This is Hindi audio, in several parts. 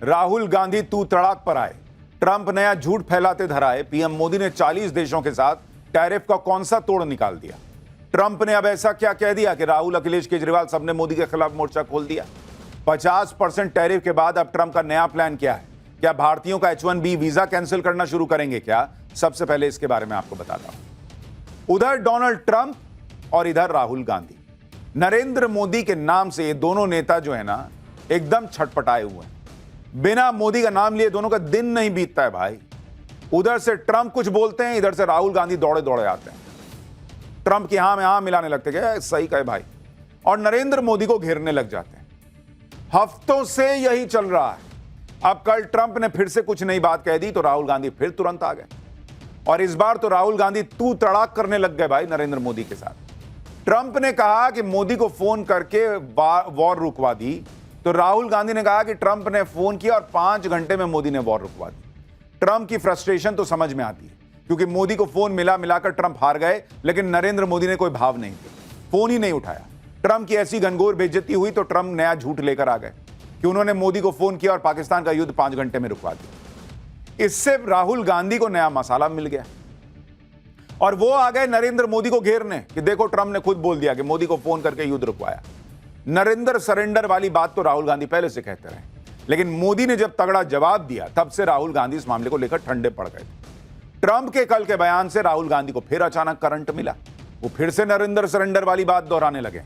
राहुल गांधी तू तड़ाक पर आए, ट्रंप नया झूठ फैलाते धराए। पीएम मोदी ने 40 देशों के साथ टैरिफ का कौन सा तोड़ निकाल दिया। ट्रंप ने अब ऐसा क्या कह दिया कि राहुल, अखिलेश, केजरीवाल सबने मोदी के खिलाफ मोर्चा खोल दिया। 50% टैरिफ के बाद अब ट्रंप का नया प्लान क्या है? क्या भारतीयों का H1B वीजा कैंसिल करना शुरू करेंगे क्या? सबसे पहले इसके बारे में आपको बताता हूं। उधर डोनाल्ड ट्रंप और इधर राहुल गांधी। नरेंद्र मोदी के नाम से ये दोनों नेता जो है ना, एकदम छटपटाए हुए हैं। बिना मोदी का नाम लिए दोनों का दिन नहीं बीतता है भाई। उधर से ट्रंप कुछ बोलते हैं, इधर से राहुल गांधी दौड़े दौड़े आते हैं। ट्रंप की हां में हां मिलाने लगते हैं, सही कहे भाई, और नरेंद्र मोदी को घेरने लग जाते हैं। हफ्तों से यही चल रहा है। अब कल ट्रंप ने फिर से कुछ नई बात कह दी तो राहुल गांधी फिर तुरंत आ गए, और इस बार तो राहुल गांधी तू तड़ाक करने लग गए भाई नरेंद्र मोदी के साथ। ट्रंप ने कहा कि मोदी को फोन करके वॉर रुकवा दी, तो राहुल गांधी ने कहा कि ट्रंप ने फोन किया और 5 घंटे में मोदी ने वॉर रुकवा दी। ट्रंप की फ्रस्ट्रेशन तो समझ में आती है, क्योंकि मोदी को फोन मिलाकर ट्रंप हार गए, लेकिन नरेंद्र मोदी ने कोई भाव नहीं दिया, फोन ही नहीं उठाया। ट्रंप की ऐसी घनघोर बेइज्जती हुई तो ट्रंप नया झूठ लेकर आ गए कि उन्होंने मोदी को फोन किया और पाकिस्तान का युद्ध 5 घंटे में रुकवा दिया। इससे राहुल गांधी को नया मसाला मिल गया और वो आ गए नरेंद्र मोदी को घेरने कि देखो, ट्रंप ने खुद बोल दिया कि मोदी को फोन करके युद्ध रुकवाया। नरेंद्र सरेंडर वाली बात तो राहुल गांधी पहले से कहते रहे, लेकिन मोदी ने जब तगड़ा जवाब दिया तब से राहुल गांधी इस मामले को लेकर ठंडे पड़ गए। ट्रंप के कल के बयान से राहुल गांधी को फिर अचानक करंट मिला। वो फिर से नरेंद्र सरेंडर वाली बात दोहराने लगे,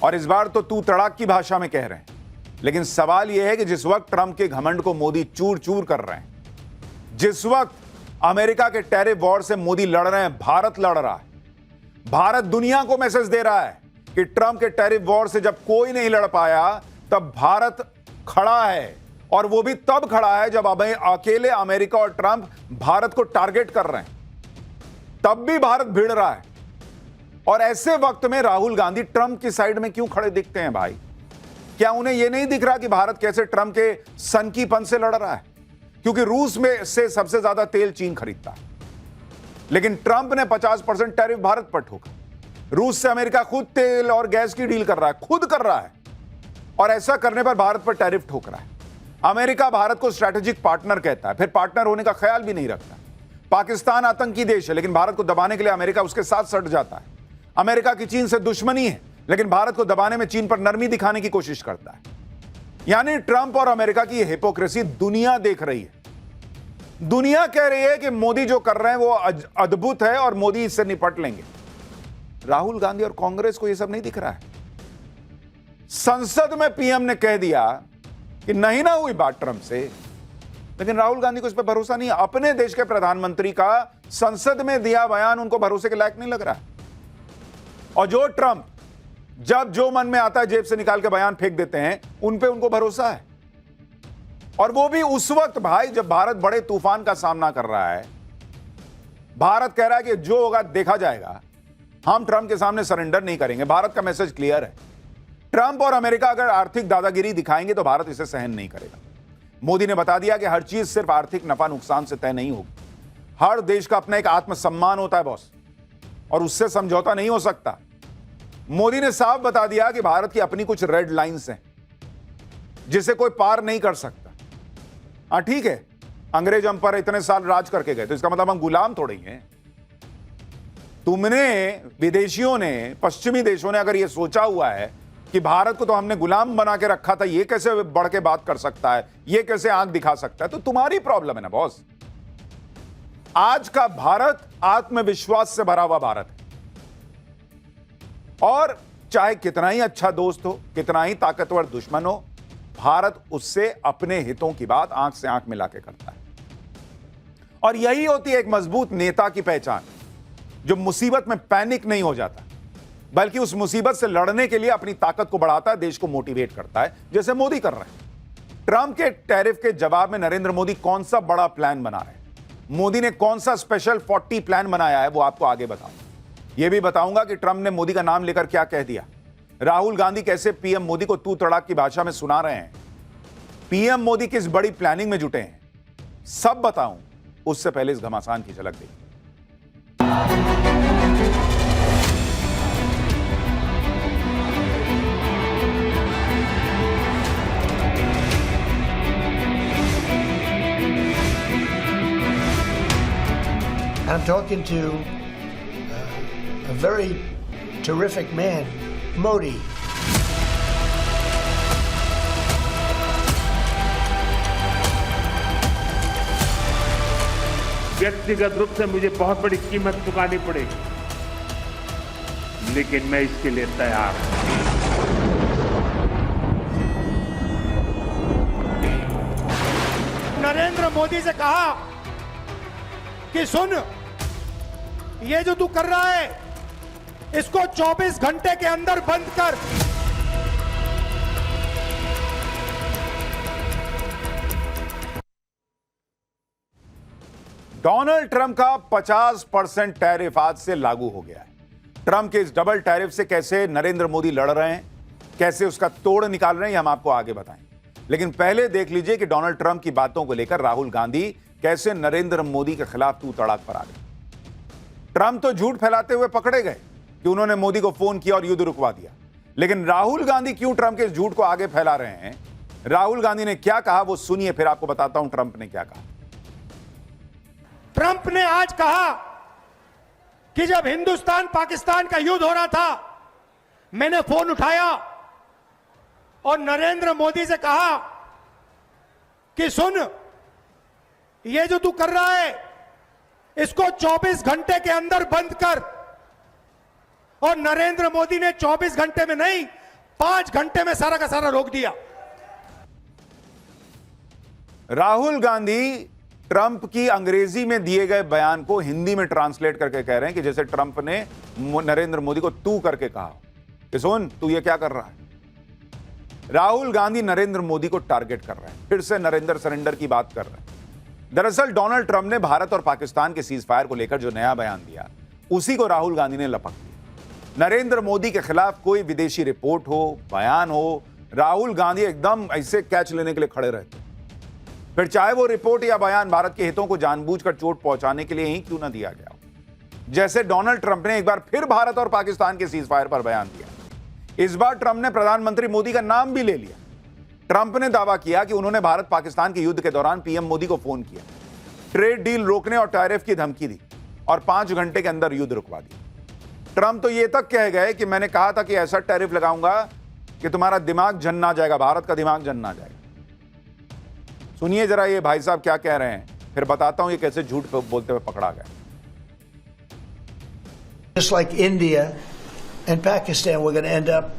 और इस बार तो तू तड़ाक की भाषा में कह रहे हैं। लेकिन सवाल यह है कि जिस वक्त ट्रंप के घमंड को मोदी चूर चूर कर रहे हैं, जिस वक्त अमेरिका के टैरिफ वॉर से मोदी लड़ रहे हैं, भारत लड़ रहा है, भारत दुनिया को मैसेज दे रहा है कि ट्रंप के टैरिफ वॉर से जब कोई नहीं लड़ पाया तब भारत खड़ा है, और वो भी तब खड़ा है जब अकेले अमेरिका और ट्रंप भारत को टारगेट कर रहे हैं, तब भी भारत भिड़ रहा है। और ऐसे वक्त में राहुल गांधी ट्रंप की साइड में क्यों खड़े दिखते हैं भाई? क्या उन्हें यह नहीं दिख रहा कि भारत कैसे ट्रंप के सनकीपन से लड़ रहा है? क्योंकि रूस में से सबसे ज्यादा तेल चीन खरीदता है, लेकिन ट्रंप ने 50% टैरिफ भारत पर ठोका। रूस से अमेरिका खुद तेल और गैस की डील कर रहा है, खुद कर रहा है, और ऐसा करने पर भारत पर टैरिफ ठोक रहा है। अमेरिका भारत को स्ट्रैटेजिक पार्टनर कहता है, फिर पार्टनर होने का ख्याल भी नहीं रखता। पाकिस्तान आतंकी देश है, लेकिन भारत को दबाने के लिए अमेरिका उसके साथ सट जाता है। अमेरिका की चीन से दुश्मनी है, लेकिन भारत को दबाने में चीन पर नरमी दिखाने की कोशिश करता है। यानी ट्रंप और अमेरिका की हिपोक्रेसी दुनिया देख रही है। दुनिया कह रही है कि मोदी जो कर रहे हैं वो अद्भुत है और मोदी इससे निपट लेंगे। राहुल गांधी और कांग्रेस को यह सब नहीं दिख रहा है। संसद में पीएम ने कह दिया कि नहीं ना हुई बात ट्रंप से, लेकिन राहुल गांधी को इस पर भरोसा नहीं है। अपने देश के प्रधानमंत्री का संसद में दिया बयान उनको भरोसे के लायक नहीं लग रहा है। और जो ट्रंप जब जो मन में आता है जेब से निकाल के बयान फेंक देते हैं, उन पे उनको भरोसा है। और वो भी उस वक्त भाई जब भारत बड़े तूफान का सामना कर रहा है। भारत कह रहा है कि जो होगा देखा जाएगा, हम ट्रंप के सामने सरेंडर नहीं करेंगे। भारत का मैसेज क्लियर है। ट्रंप और अमेरिका अगर आर्थिक दादागिरी दिखाएंगे तो भारत इसे सहन नहीं करेगा। मोदी ने बता दिया कि हर चीज सिर्फ आर्थिक नफा नुकसान से तय नहीं होगी। हर देश का अपना एक आत्मसम्मान होता है बॉस, और उससे समझौता नहीं हो सकता। मोदी ने साफ बता दिया कि भारत की अपनी कुछ रेड लाइंस हैं जिसे कोई पार नहीं कर सकता। हाँ ठीक है, अंग्रेज हम पर इतने साल राज करके गए, तो इसका मतलब हम गुलाम थोड़े ही हैं। तुमने, विदेशियों ने, पश्चिमी देशों ने अगर यह सोचा हुआ है कि भारत को तो हमने गुलाम बना के रखा था, ये कैसे बढ़ के बात कर सकता है, ये कैसे आंख दिखा सकता है, तो तुम्हारी प्रॉब्लम है ना बॉस। आज का भारत आत्मविश्वास से भरा हुआ भारत है, और चाहे कितना ही अच्छा दोस्त हो, कितना ही ताकतवर दुश्मन हो, भारत उससे अपने हितों की बात आंख से आंख मिला के करता है। और यही होती है एक मजबूत नेता की पहचान, जो मुसीबत में पैनिक नहीं हो जाता, बल्कि उस मुसीबत से लड़ने के लिए अपनी ताकत को बढ़ाता है, देश को मोटिवेट करता है, जैसे मोदी कर रहे हैं। ट्रंप के टैरिफ के जवाब में नरेंद्र मोदी कौन सा बड़ा प्लान बना रहे हैं, मोदी ने कौन सा स्पेशल 40 प्लान बनाया है, वो आपको आगे बताऊंगा। यह भी बताऊंगा कि ट्रंप ने मोदी का नाम लेकर क्या कह दिया। राहुल गांधी कैसे पीएम मोदी को तू तड़ाक की भाषा में सुना रहे हैं, पीएम मोदी किस बड़ी प्लानिंग में जुटे हैं, सब बताऊं उससे पहले इस घमासान की झलक देखिए। I'm talking to a very terrific man, Modi. व्यक्तिगत रूप से मुझे बहुत बड़ी कीमत चुकानी पड़ेगी, लेकिन मैं इसके लिए तैयार हूं। नरेंद्र मोदी से कहा कि सुन, ये जो तू कर रहा है इसको 24 घंटे के अंदर बंद कर। डोनाल्ड ट्रंप का 50% टैरिफ आज से लागू हो गया है। ट्रंप के इस डबल टैरिफ से कैसे नरेंद्र मोदी लड़ रहे हैं, कैसे उसका तोड़ निकाल रहे हैं, ये हम आपको आगे बताएं। लेकिन पहले देख लीजिए कि डोनाल्ड ट्रंप की बातों को लेकर राहुल गांधी कैसे नरेंद्र मोदी के खिलाफ तू तड़ाक पर आ गए। ट्रंप तो झूठ फैलाते हुए पकड़े गए कि उन्होंने मोदी को फोन किया और युद्ध रुकवा दिया, लेकिन राहुल गांधी क्यों ट्रंप के इस झूठ को आगे फैला रहे हैं, राहुल गांधी ने क्या कहा वो सुनिए, फिर आपको बताता हूं ट्रंप ने क्या कहा। ट्रंप ने आज कहा कि जब हिंदुस्तान पाकिस्तान का युद्ध हो रहा था, मैंने फोन उठाया और नरेंद्र मोदी से कहा कि सुन, ये जो तू कर रहा है इसको 24 घंटे के अंदर बंद कर। और नरेंद्र मोदी ने 24 घंटे में नहीं, 5 घंटे में सारा का सारा रोक दिया। राहुल गांधी ट्रंप की अंग्रेजी में दिए गए बयान को हिंदी में ट्रांसलेट करके कह रहे हैं कि जैसे ट्रंप ने नरेंद्र मोदी को तू करके कहा कि सुन, तू ये क्या कर रहा है। राहुल गांधी नरेंद्र मोदी को टारगेट कर रहे हैं, फिर से नरेंद्र सरेंडर की बात कर रहे हैं। दरअसल डोनाल्ड ट्रंप ने भारत और पाकिस्तान के सीज फायर को लेकर जो नया बयान दिया, उसी को राहुल गांधी ने लपक दिया। नरेंद्र मोदी के खिलाफ कोई विदेशी रिपोर्ट हो, बयान हो, राहुल गांधी एकदम ऐसे कैच लेने के लिए खड़े रहते, फिर चाहे वो रिपोर्ट या बयान भारत के हितों को जानबूझकर चोट पहुंचाने के लिए ही क्यों ना दिया गया हो। जैसे डोनाल्ड ट्रंप ने एक बार फिर भारत और पाकिस्तान के सीज फायर पर बयान दिया। इस बार ट्रंप ने प्रधानमंत्री मोदी का नाम भी ले लिया। ट्रंप ने दावा किया कि उन्होंने भारत पाकिस्तान के युद्ध के दौरान पीएम मोदी को फोन किया, ट्रेड डील रोकने और टैरिफ की धमकी दी और 5 घंटे के अंदर युद्ध रुकवा दिया। ट्रंप तो ये तक कह गए कि मैंने कहा था कि ऐसा टैरिफ लगाऊंगा कि तुम्हारा दिमाग जन ना जाएगा, भारत का दिमाग जन ना जाएगा। सुनिए जरा ये भाई साहब क्या कह रहे हैं, फिर बताता हूं ये कैसे झूठ बोलते हुए पकड़ा गया। Just like India and Pakistan were going to end up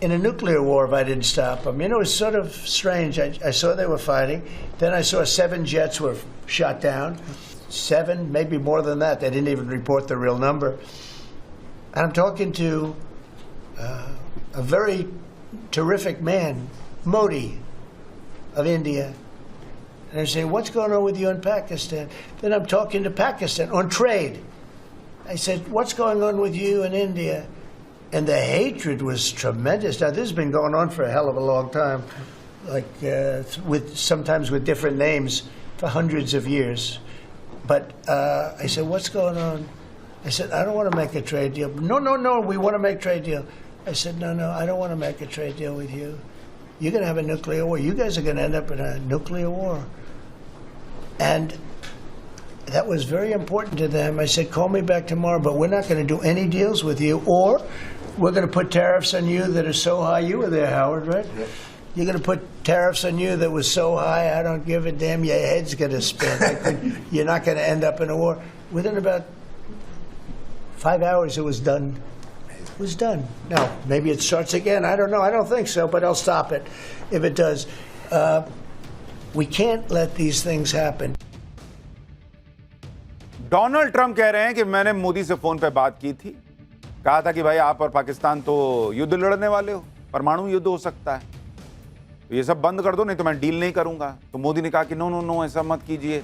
in a nuclear war if I didn't stop them. You know, it's sort of strange. I saw they were fighting. Then I saw 7 jets were shot down. 7, maybe more than that. They didn't even report the real number. And I'm talking to a very terrific man, Modi of India. And I say, what's going on with you in Pakistan? Then I'm talking to Pakistan on trade. I said, what's going on with you in India? And the hatred was tremendous. Now, this has been going on for a hell of a long time, like sometimes with different names for hundreds of years. But I said, what's going on? I said, I don't want to make a trade deal. No, we want to make a trade deal. I said, no, I don't want to make a trade deal with you. You're going to have a nuclear war. You guys are going to end up in a nuclear war. And that was very important to them. I said, call me back tomorrow, but we're not going to do any deals with you, or we're going to put tariffs on you that are so high. You were there, Howard, right? Yep. You're going to put tariffs on you that was so high, I don't give a damn. Your head's going to spin. You're not going to end up in a war. Within about 5 hours, it was done. It was done. Now, maybe it starts again. I don't know. I don't think so, but I'll stop it if it does. We can't let these things happen. Donald Trump कह रहे हैं कि मैंने मोदी से फोन पे बात की थी, कहा था कि भाई आप और पाकिस्तान तो युद्ध लड़ने वाले हो, परमाणु युद्ध हो सकता है, तो ये सब बंद कर दो, नहीं तो मैं डील नहीं करूंगा। तो मोदी ने कहा कि नो ऐसा मत कीजिए।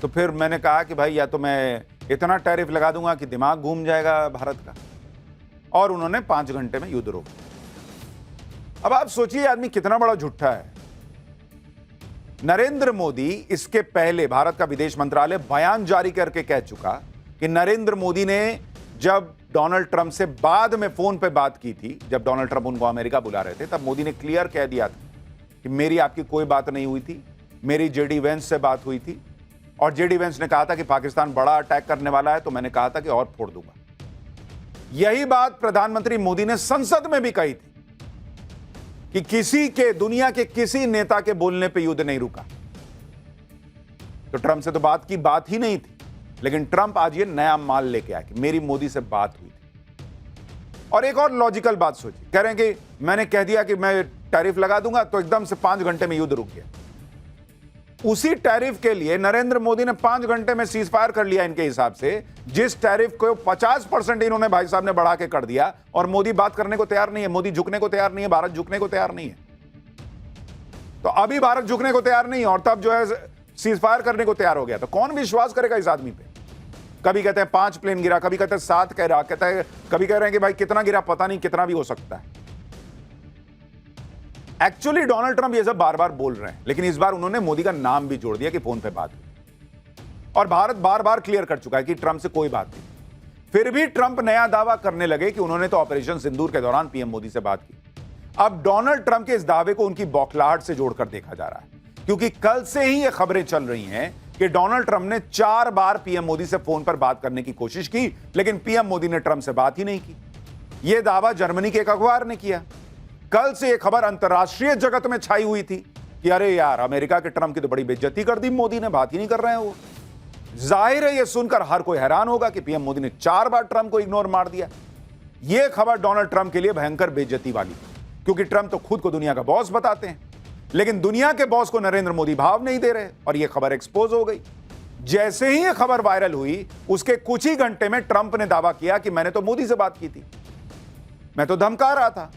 तो फिर मैंने कहा कि भाई या तो मैं इतना टैरिफ लगा दूंगा कि दिमाग घूम जाएगा भारत का, और उन्होंने 5 घंटे में युद्ध रोक दिया। अब आप सोचिए आदमी कितना बड़ा झूठा है। नरेंद्र मोदी इसके पहले भारत का विदेश मंत्रालय बयान जारी करके कह चुका कि नरेंद्र मोदी ने जब डोनाल्ड ट्रंप से बाद में फोन पे बात की थी, जब डोनाल्ड ट्रंप उनको अमेरिका बुला रहे थे, तब मोदी ने क्लियर कह दिया था कि मेरी आपकी कोई बात नहीं हुई थी, मेरी जेडी वेंस से बात हुई थी, और जेडी वेंस ने कहा था कि पाकिस्तान बड़ा अटैक करने वाला है, तो मैंने कहा था कि और फोड़ दूंगा। यही बात प्रधानमंत्री मोदी ने संसद में भी कही थी कि किसी के, दुनिया के किसी नेता के बोलने पे युद्ध नहीं रुका। तो ट्रंप से तो बात की बात ही नहीं थी, लेकिन ट्रंप आज ये नया माल लेके आया कि मेरी मोदी से बात हुई थी। और एक और लॉजिकल बात सोची, कह रहे हैं कि मैंने कह दिया कि मैं टैरिफ लगा दूंगा, तो एकदम से 5 घंटे में युद्ध रुक गया। उसी टैरिफ के लिए नरेंद्र मोदी ने 5 घंटे में सीज फायर कर लिया इनके हिसाब से, जिस टैरिफ को 50% इन्होंने भाई साहब ने बढ़ा के कर दिया, और मोदी बात करने को तैयार नहीं है, मोदी झुकने को तैयार नहीं है, भारत झुकने को तैयार नहीं है। तो अभी भारत झुकने को तैयार नहीं है और तब जो है सीज फायर करने को तैयार हो गया, तो कौन विश्वास करेगा इस आदमी पे? कभी कहते हैं 5 प्लेन गिरा, कभी कहते हैं 7 कह रहा, कहता है, कभी कह रहे हैं कि भाई कितना गिरा पता नहीं, कितना भी हो सकता है। एक्चुअली डोनाल्ड ट्रंप ये सब बार बार बोल रहे हैं, लेकिन इस बार उन्होंने मोदी का नाम भी जोड़ दिया कि फोन पे बात हुई। और भारत बार बार क्लियर कर चुका है कि ट्रंप से कोई बात नहीं। फिर भी ट्रंप नया दावा करने लगे कि उन्होंने तो ऑपरेशन सिंदूर के दौरान पीएम मोदी से बात की। अब डोनाल्ड ट्रंप के इस दावे को उनकी बौखलाहट से जोड़कर देखा जा रहा है, क्योंकि कल से ही ये खबरें चल रही हैं कि डोनाल्ड ट्रंप ने 4 बार पीएम मोदी से फोन पर बात करने की कोशिश की, लेकिन पीएम मोदी ने ट्रंप से बात ही नहीं की। यह दावा जर्मनी के एक अखबार ने किया। कल से यह खबर अंतर्राष्ट्रीय जगत में छाई हुई थी कि अरे यार, अमेरिका के ट्रंप की तो बड़ी बेइज्जती कर दी मोदी ने, बात ही नहीं कर रहे हैं वो। जाहिर है यह सुनकर हर कोई हैरान होगा कि पीएम मोदी ने 4 बार ट्रंप को इग्नोर मार दिया। यह खबर डोनाल्ड ट्रंप के लिए भयंकर बेइज्जती वाली, क्योंकि ट्रंप तो खुद को दुनिया का बॉस बताते हैं, लेकिन दुनिया के बॉस को नरेंद्र मोदी भाव नहीं दे रहे, और यह खबर एक्सपोज हो गई। जैसे ही यह खबर वायरल हुई, उसके कुछ ही घंटे में ट्रंप ने दावा किया कि मैंने तो मोदी से बात की थी, मैं तो धमका रहा था,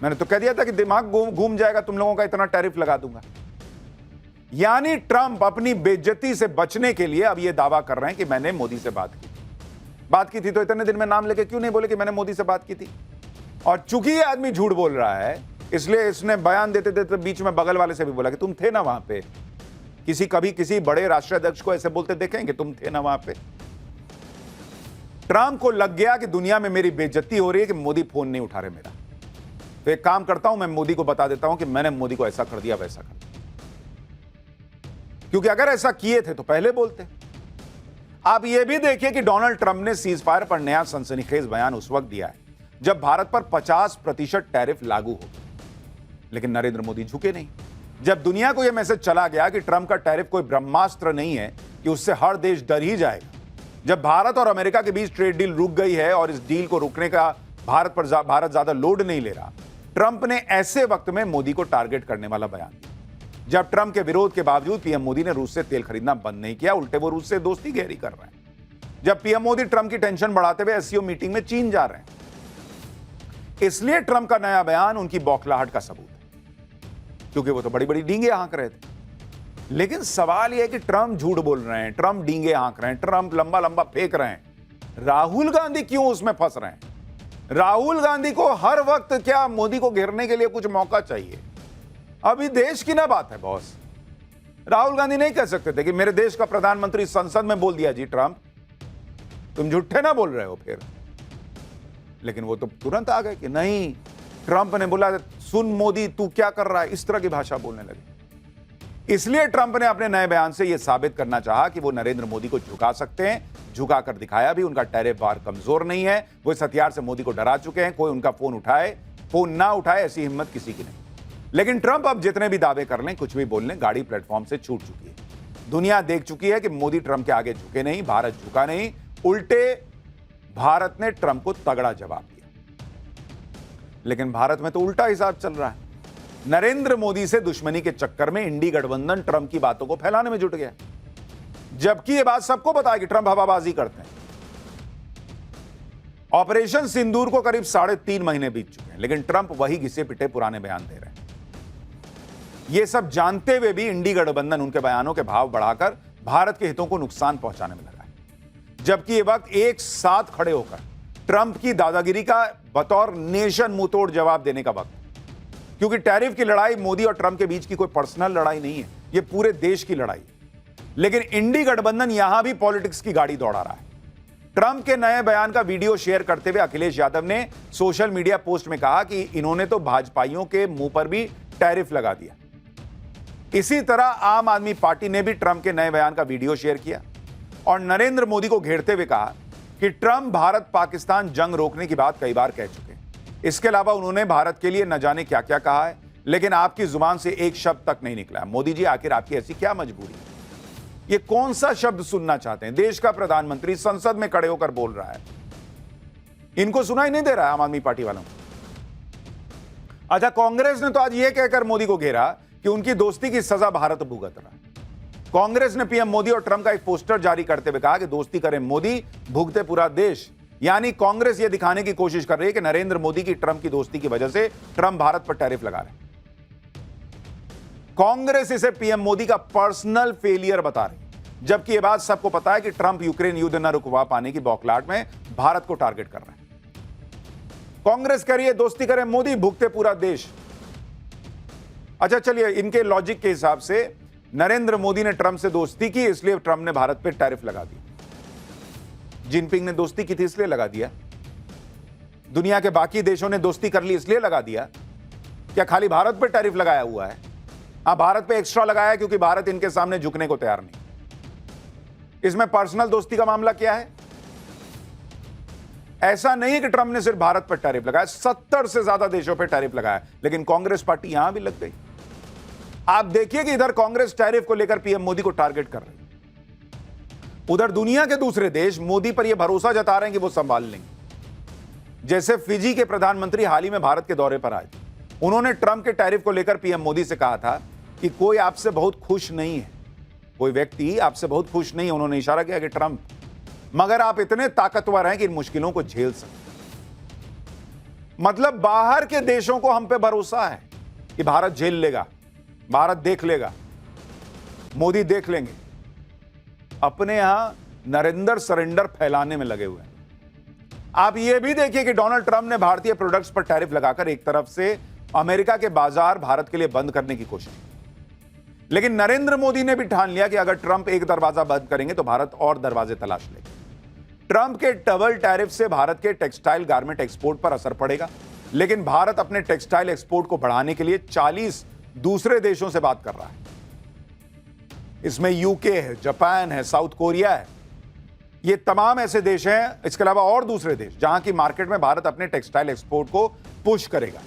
मैंने तो कह दिया था कि दिमाग घूम जाएगा तुम लोगों का, इतना टैरिफ लगा दूंगा। यानी ट्रंप अपनी बेइज्जती से बचने के लिए अब यह दावा कर रहे हैं कि मैंने मोदी से बात की थी। तो इतने दिन में नाम लेके क्यों नहीं बोले कि मैंने मोदी से बात की थी? और चूंकि यह आदमी झूठ बोल रहा है, इसलिए इसने बयान देते देते बीच में बगल वाले से भी बोला कि तुम थे ना वहां पे। कभी किसी बड़े राष्ट्राध्यक्ष को ऐसे बोलते देखेंगे, तुम थे ना वहां पे? ट्रंप को लग गया कि दुनिया में मेरी बेइज्जती हो रही है कि मोदी फोन नहीं उठा रहे मेरा। तो एक काम करता हूं, मैं मोदी को बता देता हूं कि मैंने मोदी को ऐसा कर दिया, वैसा कर दिया, क्योंकि अगर ऐसा किए थे तो पहले बोलते। आप यह भी देखिए कि डोनाल्ड ट्रंप ने सीज फायर पर नया सनसनीखेज बयान उस वक्त दिया है जब भारत पर 50% टैरिफ लागू हो, लेकिन नरेंद्र मोदी झुके नहीं। जब दुनिया को यह मैसेज चला गया कि ट्रंप का टैरिफ कोई ब्रह्मास्त्र नहीं है कि उससे हर देश डर ही जाएगा, जब भारत और अमेरिका के बीच ट्रेड डील रुक गई है और इस डील को रुकने का भारत ज्यादा लोड नहीं ले रहा, ट्रंप ने ऐसे वक्त में मोदी को टारगेट करने वाला बयान दिया। जब ट्रंप के विरोध के बावजूद पीएम मोदी ने रूस से तेल खरीदना बंद नहीं किया, उल्टे वो रूस से दोस्ती गहरी कर रहे हैं। जब पीएम मोदी ट्रंप की टेंशन बढ़ाते हुए एससीओ मीटिंग में चीन जा रहे हैं, इसलिए ट्रंप का नया बयान उनकी बौखलाहट का सबूत है, क्योंकि वो तो बड़ी बड़ी डींगे हाँक रहे थे। लेकिन सवाल यह है कि ट्रंप झूठ बोल रहे हैं, ट्रंप डींगे हाँक रहे हैं, ट्रंप लंबा लंबा फेंक रहे हैं, राहुल गांधी क्यों उसमें फंस रहे हैं? राहुल गांधी को हर वक्त क्या मोदी को घेरने के लिए कुछ मौका चाहिए? अभी देश की ना बात है बॉस। राहुल गांधी नहीं कह सकते थे कि मेरे देश का प्रधानमंत्री संसद में बोल दिया जी ट्रंप, तुम झूठे ना बोल रहे हो फिर। लेकिन वो तो तुरंत आ गए कि नहीं, ट्रंप ने बोला सुन मोदी तू क्या कर रहा है, इस तरह की भाषा बोलने लगे। इसलिए ट्रंप ने अपने नए बयान से यह साबित करना चाहा कि वो नरेंद्र मोदी को झुका सकते हैं, झुकाकर दिखाया भी। उनका टैरिफ वार कमजोर नहीं है, वो इस हथियार से मोदी को डरा चुके हैं। कोई उनका फोन ना उठाए ऐसी हिम्मत किसी की नहीं। लेकिन ट्रंप अब जितने भी दावे कर लें, कुछ भी बोल लें, गाड़ी प्लेटफॉर्म से छूट चुकी है। दुनिया देख चुकी है कि मोदी ट्रंप के आगे झुके नहीं, भारत झुका नहीं, उल्टे भारत ने ट्रंप को तगड़ा जवाब दिया। लेकिन भारत में तो उल्टा हिसाब चल रहा है। नरेंद्र मोदी से दुश्मनी के चक्कर में इंडी गठबंधन ट्रंप की बातों को फैलाने में जुट गया, जबकि यह बात सबको पता है कि ट्रंप हवाबाजी करते हैं। ऑपरेशन सिंदूर को करीब 3.5 महीने बीत चुके हैं, लेकिन ट्रंप वही घिसे पिटे पुराने बयान दे रहे हैं। यह सब जानते हुए भी इंडी गठबंधन उनके बयानों के भाव बढ़ाकर भारत के हितों को नुकसान पहुंचाने में लगा है, जबकि यह वक्त एक साथ खड़े होकर ट्रंप की दादागिरी का बतौर नेशन मुंहतोड़ जवाब देने का वक्त। क्योंकि टैरिफ की लड़ाई मोदी और ट्रंप के बीच की कोई पर्सनल लड़ाई नहीं है, यह पूरे देश की लड़ाई है। लेकिन इंडी गठबंधन यहां भी पॉलिटिक्स की गाड़ी दौड़ा रहा है। ट्रंप के नए बयान का वीडियो शेयर करते हुए अखिलेश यादव ने सोशल मीडिया पोस्ट में कहा कि इन्होंने तो भाजपाइयों के मुंह पर भी टैरिफ लगा दिया। इसी तरह आम आदमी पार्टी ने भी ट्रंप के नए बयान का वीडियो शेयर किया और नरेंद्र मोदी को घेरते हुए कहा कि ट्रंप भारत पाकिस्तान जंग रोकने की बात कई बार कह चुके हैं। इसके अलावा उन्होंने भारत के लिए न जाने क्या क्या कहा है, लेकिन आपकी जुबान से एक शब्द तक नहीं निकला। मोदी जी, आखिर आपकी ऐसी क्या मजबूरी है? ये कौन सा शब्द सुनना चाहते हैं? देश का प्रधानमंत्री संसद में खड़े होकर बोल रहा है, इनको सुना ही नहीं दे रहा है आम आदमी पार्टी वालों को। अच्छा, कांग्रेस ने तो आज यह कहकर मोदी को घेरा कि उनकी दोस्ती की सजा भारत भुगत रहा है। कांग्रेस ने पीएम मोदी और ट्रंप का एक पोस्टर जारी करते हुए कहा कि दोस्ती करें मोदी, भुगते पूरा देश। यानी कांग्रेस यह दिखाने की कोशिश कर रही है कि नरेंद्र मोदी की ट्रंप की दोस्ती की वजह से ट्रंप भारत पर टैरिफ लगा रहे हैं। कांग्रेस इसे पीएम मोदी का पर्सनल फेलियर बता रही, जबकि यह बात सबको पता है कि ट्रंप यूक्रेन युद्ध न रुकवा पाने की बौखलाहट में भारत को टारगेट कर रहे हैं। कांग्रेस कह रही है दोस्ती करें मोदी, भुगते पूरा देश। अच्छा चलिए, इनके लॉजिक के हिसाब से नरेंद्र मोदी ने ट्रंप से दोस्ती की, इसलिए ट्रंप ने भारत पर टैरिफ लगा दी। जिनपिंग ने दोस्ती की थी इसलिए लगा दिया। दुनिया के बाकी देशों ने दोस्ती कर ली इसलिए लगा दिया। क्या खाली भारत पर टैरिफ लगाया हुआ है? हां, भारत पे एक्स्ट्रा लगाया क्योंकि भारत इनके सामने झुकने को तैयार नहीं। इसमें पर्सनल दोस्ती का मामला क्या है? ऐसा नहीं है कि ट्रंप ने सिर्फ भारत पर टैरिफ लगाया, 70 से ज्यादा देशों पर टैरिफ लगाया, लेकिन कांग्रेस पार्टी यहां भी लग गई। आप देखिए कि इधर कांग्रेस टैरिफ को लेकर पीएम मोदी को टारगेट कर रही है, उधर दुनिया के दूसरे देश मोदी पर यह भरोसा जता रहे हैं कि वो संभाल लेंगे। जैसे फिजी के प्रधानमंत्री हाल ही में भारत के दौरे पर आए, उन्होंने ट्रंप के टैरिफ को लेकर पीएम मोदी से कहा था कि कोई आपसे बहुत खुश नहीं है, कोई व्यक्ति आपसे बहुत खुश नहीं है। उन्होंने इशारा किया कि ट्रंप, मगर आप इतने ताकतवर हैं कि इन मुश्किलों को झेल सकते। मतलब बाहर के देशों को हम पे भरोसा है कि भारत झेल लेगा, भारत देख लेगा, मोदी देख लेंगे। अपने यहां नरेंद्र सरेंडर फैलाने में लगे हुए हैं। आप यह भी देखिए कि डोनाल्ड ट्रंप ने भारतीय प्रोडक्ट्स पर टैरिफ लगाकर एक तरफ से अमेरिका के बाजार भारत के लिए बंद करने की कोशिश की, लेकिन नरेंद्र मोदी ने भी ठान लिया कि अगर ट्रंप एक दरवाजा बंद करेंगे तो भारत और दरवाजे तलाश लेगा। ट्रंप के डबल टैरिफ से भारत के टेक्सटाइल गारमेंट एक्सपोर्ट पर असर पड़ेगा, लेकिन भारत अपने टेक्सटाइल एक्सपोर्ट को बढ़ाने के लिए 40 दूसरे देशों से बात कर रहा है। इसमें यूके है, जापान है, साउथ कोरिया है। ये तमाम ऐसे देश हैं, इसके अलावा और दूसरे देश, जहां की मार्केट में भारत अपने टेक्सटाइल एक्सपोर्ट को पुश करेगा।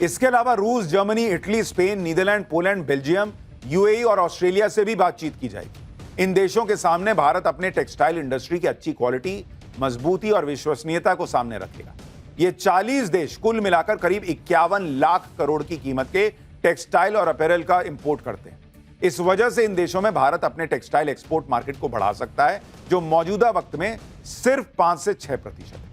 इसके अलावा रूस, Germany, Italy, Spain, Netherlands, Poland, Belgium, UAE और ऑस्ट्रेलिया से भी बातचीत की जाएगी। इन देशों के सामने भारत अपने टेक्सटाइल इंडस्ट्री की अच्छी क्वालिटी, मजबूती और विश्वसनीयता को सामने रखेगा। ये 40 देश कुल मिलाकर करीब 51 लाख करोड़ की कीमत के टेक्सटाइल और अपैरल का इंपोर्ट करते हैं। इस वजह से इन देशों में भारत अपने टेक्सटाइल एक्सपोर्ट मार्केट को बढ़ा सकता है, जो मौजूदा वक्त में सिर्फ 5 से 6% है।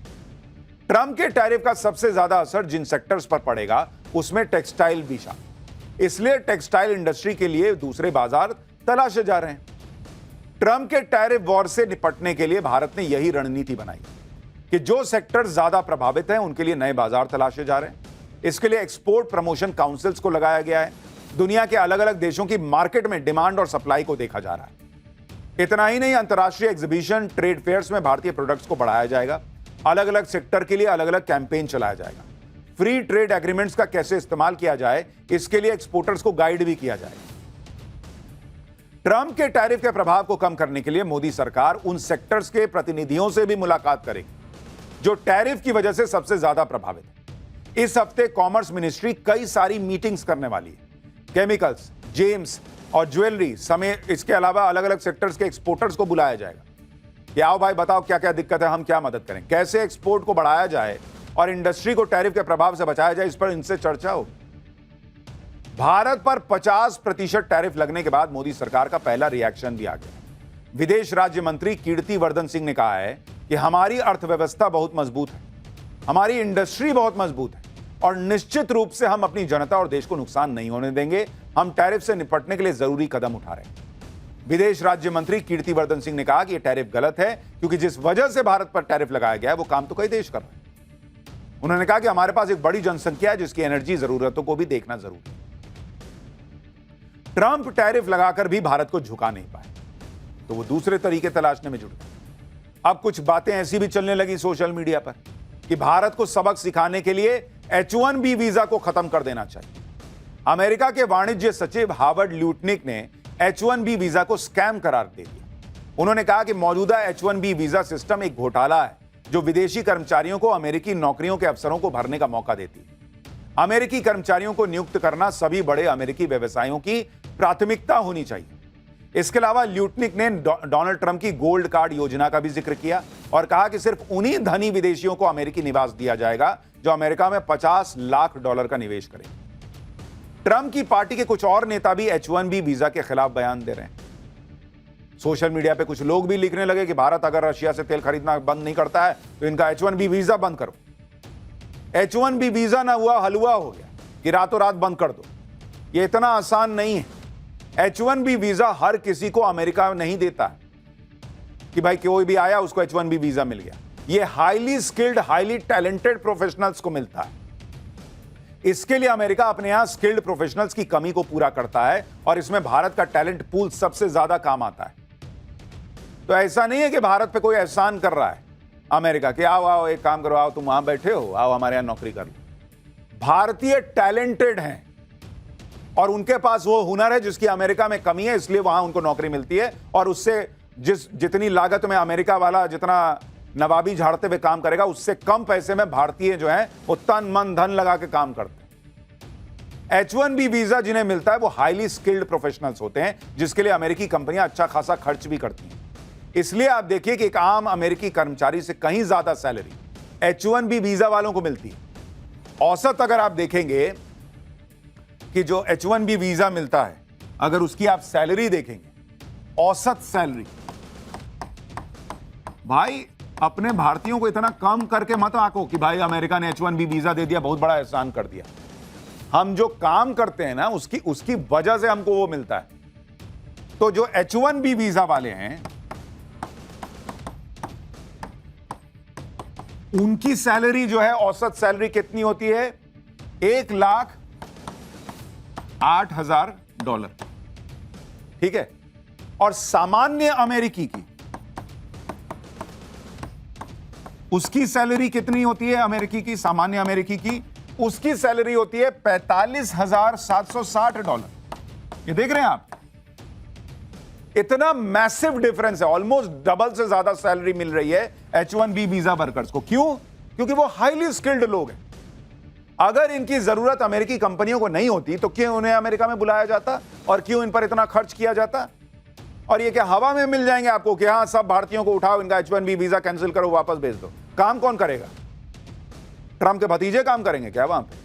ट्रंप के टैरिफ का सबसे ज्यादा असर जिन सेक्टर्स पर पड़ेगा उसमें टेक्सटाइल भी शामिल, इसलिए टेक्सटाइल इंडस्ट्री के लिए दूसरे बाजार तलाशे जा रहे हैं। ट्रंप के टैरिफ वॉर से निपटने के लिए भारत ने यही रणनीति बनाई कि जो सेक्टर ज्यादा प्रभावित हैं उनके लिए नए बाजार तलाशे जा रहे हैं। इसके लिए एक्सपोर्ट प्रमोशन काउंसिल्स को लगाया गया है। दुनिया के अलग अलग देशों की मार्केट में डिमांड और सप्लाई को देखा जा रहा है। इतना ही नहीं, अंतर्राष्ट्रीय एग्जीबिशन, ट्रेड फेयर्स में भारतीय प्रोडक्ट्स को बढ़ाया जाएगा। अलग अलग सेक्टर के लिए अलग अलग कैंपेन चलाया जाएगा। फ्री ट्रेड एग्रीमेंट्स का कैसे इस्तेमाल किया जाए, इसके लिए एक्सपोर्टर्स को गाइड भी किया जाएगा। ट्रंप के टैरिफ के प्रभाव को कम करने के लिए मोदी सरकार उन सेक्टर्स के प्रतिनिधियों से भी मुलाकात करेगी जो टैरिफ की वजह से सबसे ज्यादा प्रभावित है। इस हफ्ते कॉमर्स मिनिस्ट्री कई सारी मीटिंग्स करने वाली है। केमिकल्स, जेम्स और ज्वेलरी समेत इसके अलावा अलग अलग सेक्टर्स के एक्सपोर्टर्स को बुलाया जाएगा कि आओ भाई बताओ क्या क्या दिक्कत है, हम क्या मदद करें, कैसे एक्सपोर्ट को बढ़ाया जाए और इंडस्ट्री को टैरिफ के प्रभाव से बचाया जाए, इस पर इनसे चर्चा हो। भारत पर 50% टैरिफ लगने के बाद मोदी सरकार का पहला रिएक्शन भी आ गया। विदेश राज्य मंत्री कीर्तिवर्धन सिंह ने कहा है कि हमारी अर्थव्यवस्था बहुत मजबूत है, हमारी इंडस्ट्री बहुत मजबूत है और निश्चित रूप से हम अपनी जनता और देश को नुकसान नहीं होने देंगे। हम टैरिफ से निपटने के लिए जरूरी कदम उठा रहे हैं। विदेश राज्य मंत्री कीर्तिवर्धन सिंह ने कहा कि यह टैरिफ गलत है, क्योंकि जिस वजह से भारत पर टैरिफ लगाया गया है वो काम तो कई देश कर रहे हैं। उन्होंने कहा कि हमारे पास एक बड़ी जनसंख्या है जिसकी एनर्जी जरूरतों को भी देखना जरूरी है। ट्रंप टैरिफ लगाकर भी भारत को झुका नहीं पाए तो वो दूसरे तरीके तलाशने में जुट गए। अब कुछ बातें ऐसी भी चलने लगी सोशल मीडिया पर कि भारत को सबक सिखाने के लिए H-1B वीजा को खत्म कर देना चाहिए। अमेरिका के वाणिज्य सचिव हार्वर्ड ल्यूटनिक ने H1B वीजा को स्कैम करार दे दिया। उन्होंने कहा कि मौजूदा H1B वीजा सिस्टम एक घोटाला है जो विदेशी कर्मचारियों को अमेरिकी नौकरियों के अवसरों को भरने का मौका देती है। अमेरिकी कर्मचारियों को नियुक्त करना सभी बड़े अमेरिकी व्यवसायों की प्राथमिकता होनी चाहिए। इसके अलावा ल्यूटनिक ने डोनाल्ड ट्रंप की गोल्ड कार्ड योजना का भी जिक्र किया और कहा कि सिर्फ उन्हीं धनी विदेशियों को अमेरिकी निवास दिया जाएगा जो अमेरिका में $50 लाख का निवेश करें। ट्रंप की पार्टी के कुछ और नेता भी H1B वीजा के खिलाफ बयान दे रहे हैं। सोशल मीडिया पे कुछ लोग भी लिखने लगे कि भारत अगर रशिया से तेल खरीदना बंद नहीं करता है तो इनका H1B वीजा बंद करो। H1B वीजा ना हुआ हलवा हो गया कि रातों रात बंद कर दो। ये इतना आसान नहीं है। H1B वीजा हर किसी को अमेरिका नहीं देता है कि भाई कोई भी आया उसको H1B वीजा मिल गया। ये highly skilled, highly talented professionals को मिलता है। इसके लिए अमेरिका अपने यहां स्किल्ड प्रोफेशनल्स की कमी को पूरा करता है और इसमें भारत का टैलेंट पूल सबसे ज्यादा काम आता है। तो ऐसा नहीं है कि भारत पे कोई एहसान कर रहा है अमेरिका कि आओ आओ एक काम करो, आओ तुम वहां बैठे हो, आओ हमारे यहां नौकरी कर लो। भारतीय टैलेंटेड हैं और उनके पास वो हुनर है जिसकी अमेरिका में कमी है, इसलिए वहां उनको नौकरी मिलती है। और उससे जितनी लागत में अमेरिका वाला जितना नवाबी झाड़ते हुए काम करेगा उससे कम पैसे में भारतीय जो है वो तन मन धन लगा के काम करते हैं। H1B वीजा जिन्हें मिलता है वो हाईली स्किल्ड प्रोफेशनल्स होते हैं जिसके लिए अमेरिकी कंपनियां अच्छा खासा खर्च भी करती हैं। इसलिए आप देखिए कि एक आम अमेरिकी कर्मचारी से कहीं ज्यादा सैलरी H1B वीजा वालों को मिलती है। औसत अगर आप देखेंगे कि जो H1B वीजा मिलता है, अगर उसकी आप सैलरी देखेंगे, औसत सैलरी, भाई अपने भारतीयों को इतना कम करके मत आंको कि भाई अमेरिका ने H1B वीजा दे दिया, बहुत बड़ा एहसान कर दिया। हम जो काम करते हैं ना उसकी वजह से हमको वो मिलता है। तो जो H1B वीजा वाले हैं उनकी सैलरी जो है, औसत सैलरी कितनी होती है? $1,08,000। ठीक है। और सामान्य अमेरिकी की उसकी सैलरी कितनी होती है? अमेरिकी की, सामान्य अमेरिकी की उसकी सैलरी होती है $45,760। ये देख रहे हैं आप, इतना मैसिव डिफरेंस है। ऑलमोस्ट डबल से ज्यादा सैलरी मिल रही है H1B वीजा वर्कर्स को। क्यों? क्योंकि वो हाईली स्किल्ड लोग हैं। अगर इनकी जरूरत अमेरिकी कंपनियों को नहीं होती तो क्यों उन्हें अमेरिका में बुलाया जाता और क्यों इन पर इतना खर्च किया जाता? और ये क्या हवा में मिल जाएंगे आपको कि हाँ सब भारतीयों को उठाओ, इनका H1B वीजा कैंसिल करो, वापस भेज दो? काम कौन करेगा? ट्रंप के भतीजे काम करेंगे क्या वहां पे?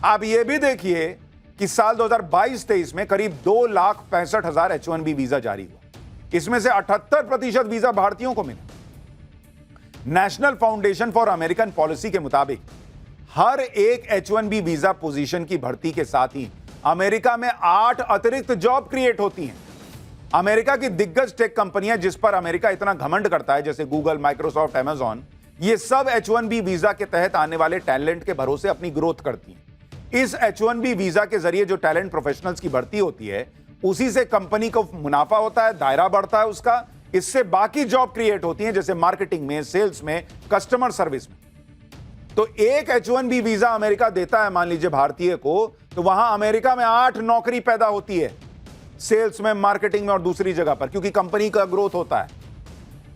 आप ये भी देखिए कि साल 2022-23 में करीब 2,65,000 H1B वीजा जारी हुआ। इसमें से 78% वीजा भारतीयों को मिला। National foundation for American policy के मुताबिक हर एक H1B वीजा पोजीशन की भर्ती के साथ ही अमेरिका में 8 अतिरिक्त जॉब क्रिएट होती हैं। अमेरिका की दिग्गज टेक कंपनियां जिस पर अमेरिका इतना घमंड करता है, जैसे गूगल, माइक्रोसॉफ्ट, अमेजॉन, ये सब H1B वीजा के तहत आने वाले टैलेंट के भरोसे अपनी ग्रोथ करती हैं। इस H1B वीजा के जरिए जो टैलेंट प्रोफेशनल्स की भर्ती होती है उसी से कंपनी को मुनाफा होता है, दायरा बढ़ता है उसका। इससे बाकी जॉब क्रिएट होती हैं जैसे मार्केटिंग में, सेल्स में, कस्टमर सर्विस में। तो एक H1B वीजा अमेरिका देता है मान लीजिए भारतीय को, तो वहां अमेरिका में 8 नौकरी पैदा होती है, सेल्स में, मार्केटिंग में और दूसरी जगह पर, क्योंकि कंपनी का ग्रोथ होता है।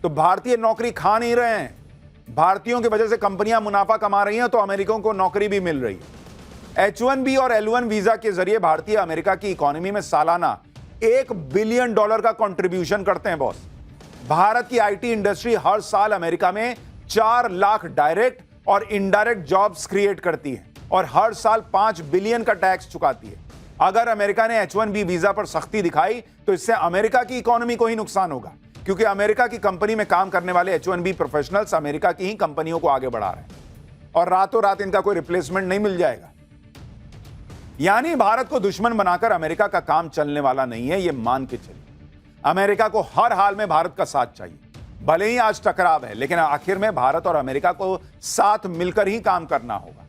तो भारतीय नौकरी खा नहीं रहे हैं, भारतीयों की वजह से कंपनियां मुनाफा कमा रही हैं, तो अमेरिकियों को नौकरी भी मिल रही है। H1B और L1 वीजा के जरिए भारतीय अमेरिका की इकोनॉमी में सालाना $1 बिलियन का कंट्रीब्यूशन करते हैं बॉस। भारत की आईटी इंडस्ट्री हर साल अमेरिका में 4 लाख डायरेक्ट और इनडायरेक्ट जॉब्स क्रिएट करती है और हर साल $5 बिलियन का टैक्स चुकाती है। अगर अमेरिका ने H1B वीजा पर सख्ती दिखाई तो इससे अमेरिका की इकोनॉमी को ही नुकसान होगा, क्योंकि अमेरिका की कंपनी में काम करने वाले H1B प्रोफेशनल्स अमेरिका की ही कंपनियों को आगे बढ़ा रहे हैं और रातों रात इनका कोई रिप्लेसमेंट नहीं मिल जाएगा। यानी भारत को दुश्मन बनाकर अमेरिका का काम चलने वाला नहीं है, यह मान के चलिए। अमेरिका को हर हाल में भारत का साथ चाहिए, भले ही आज टकराव है, लेकिन आखिर में भारत और अमेरिका को साथ मिलकर ही काम करना होगा।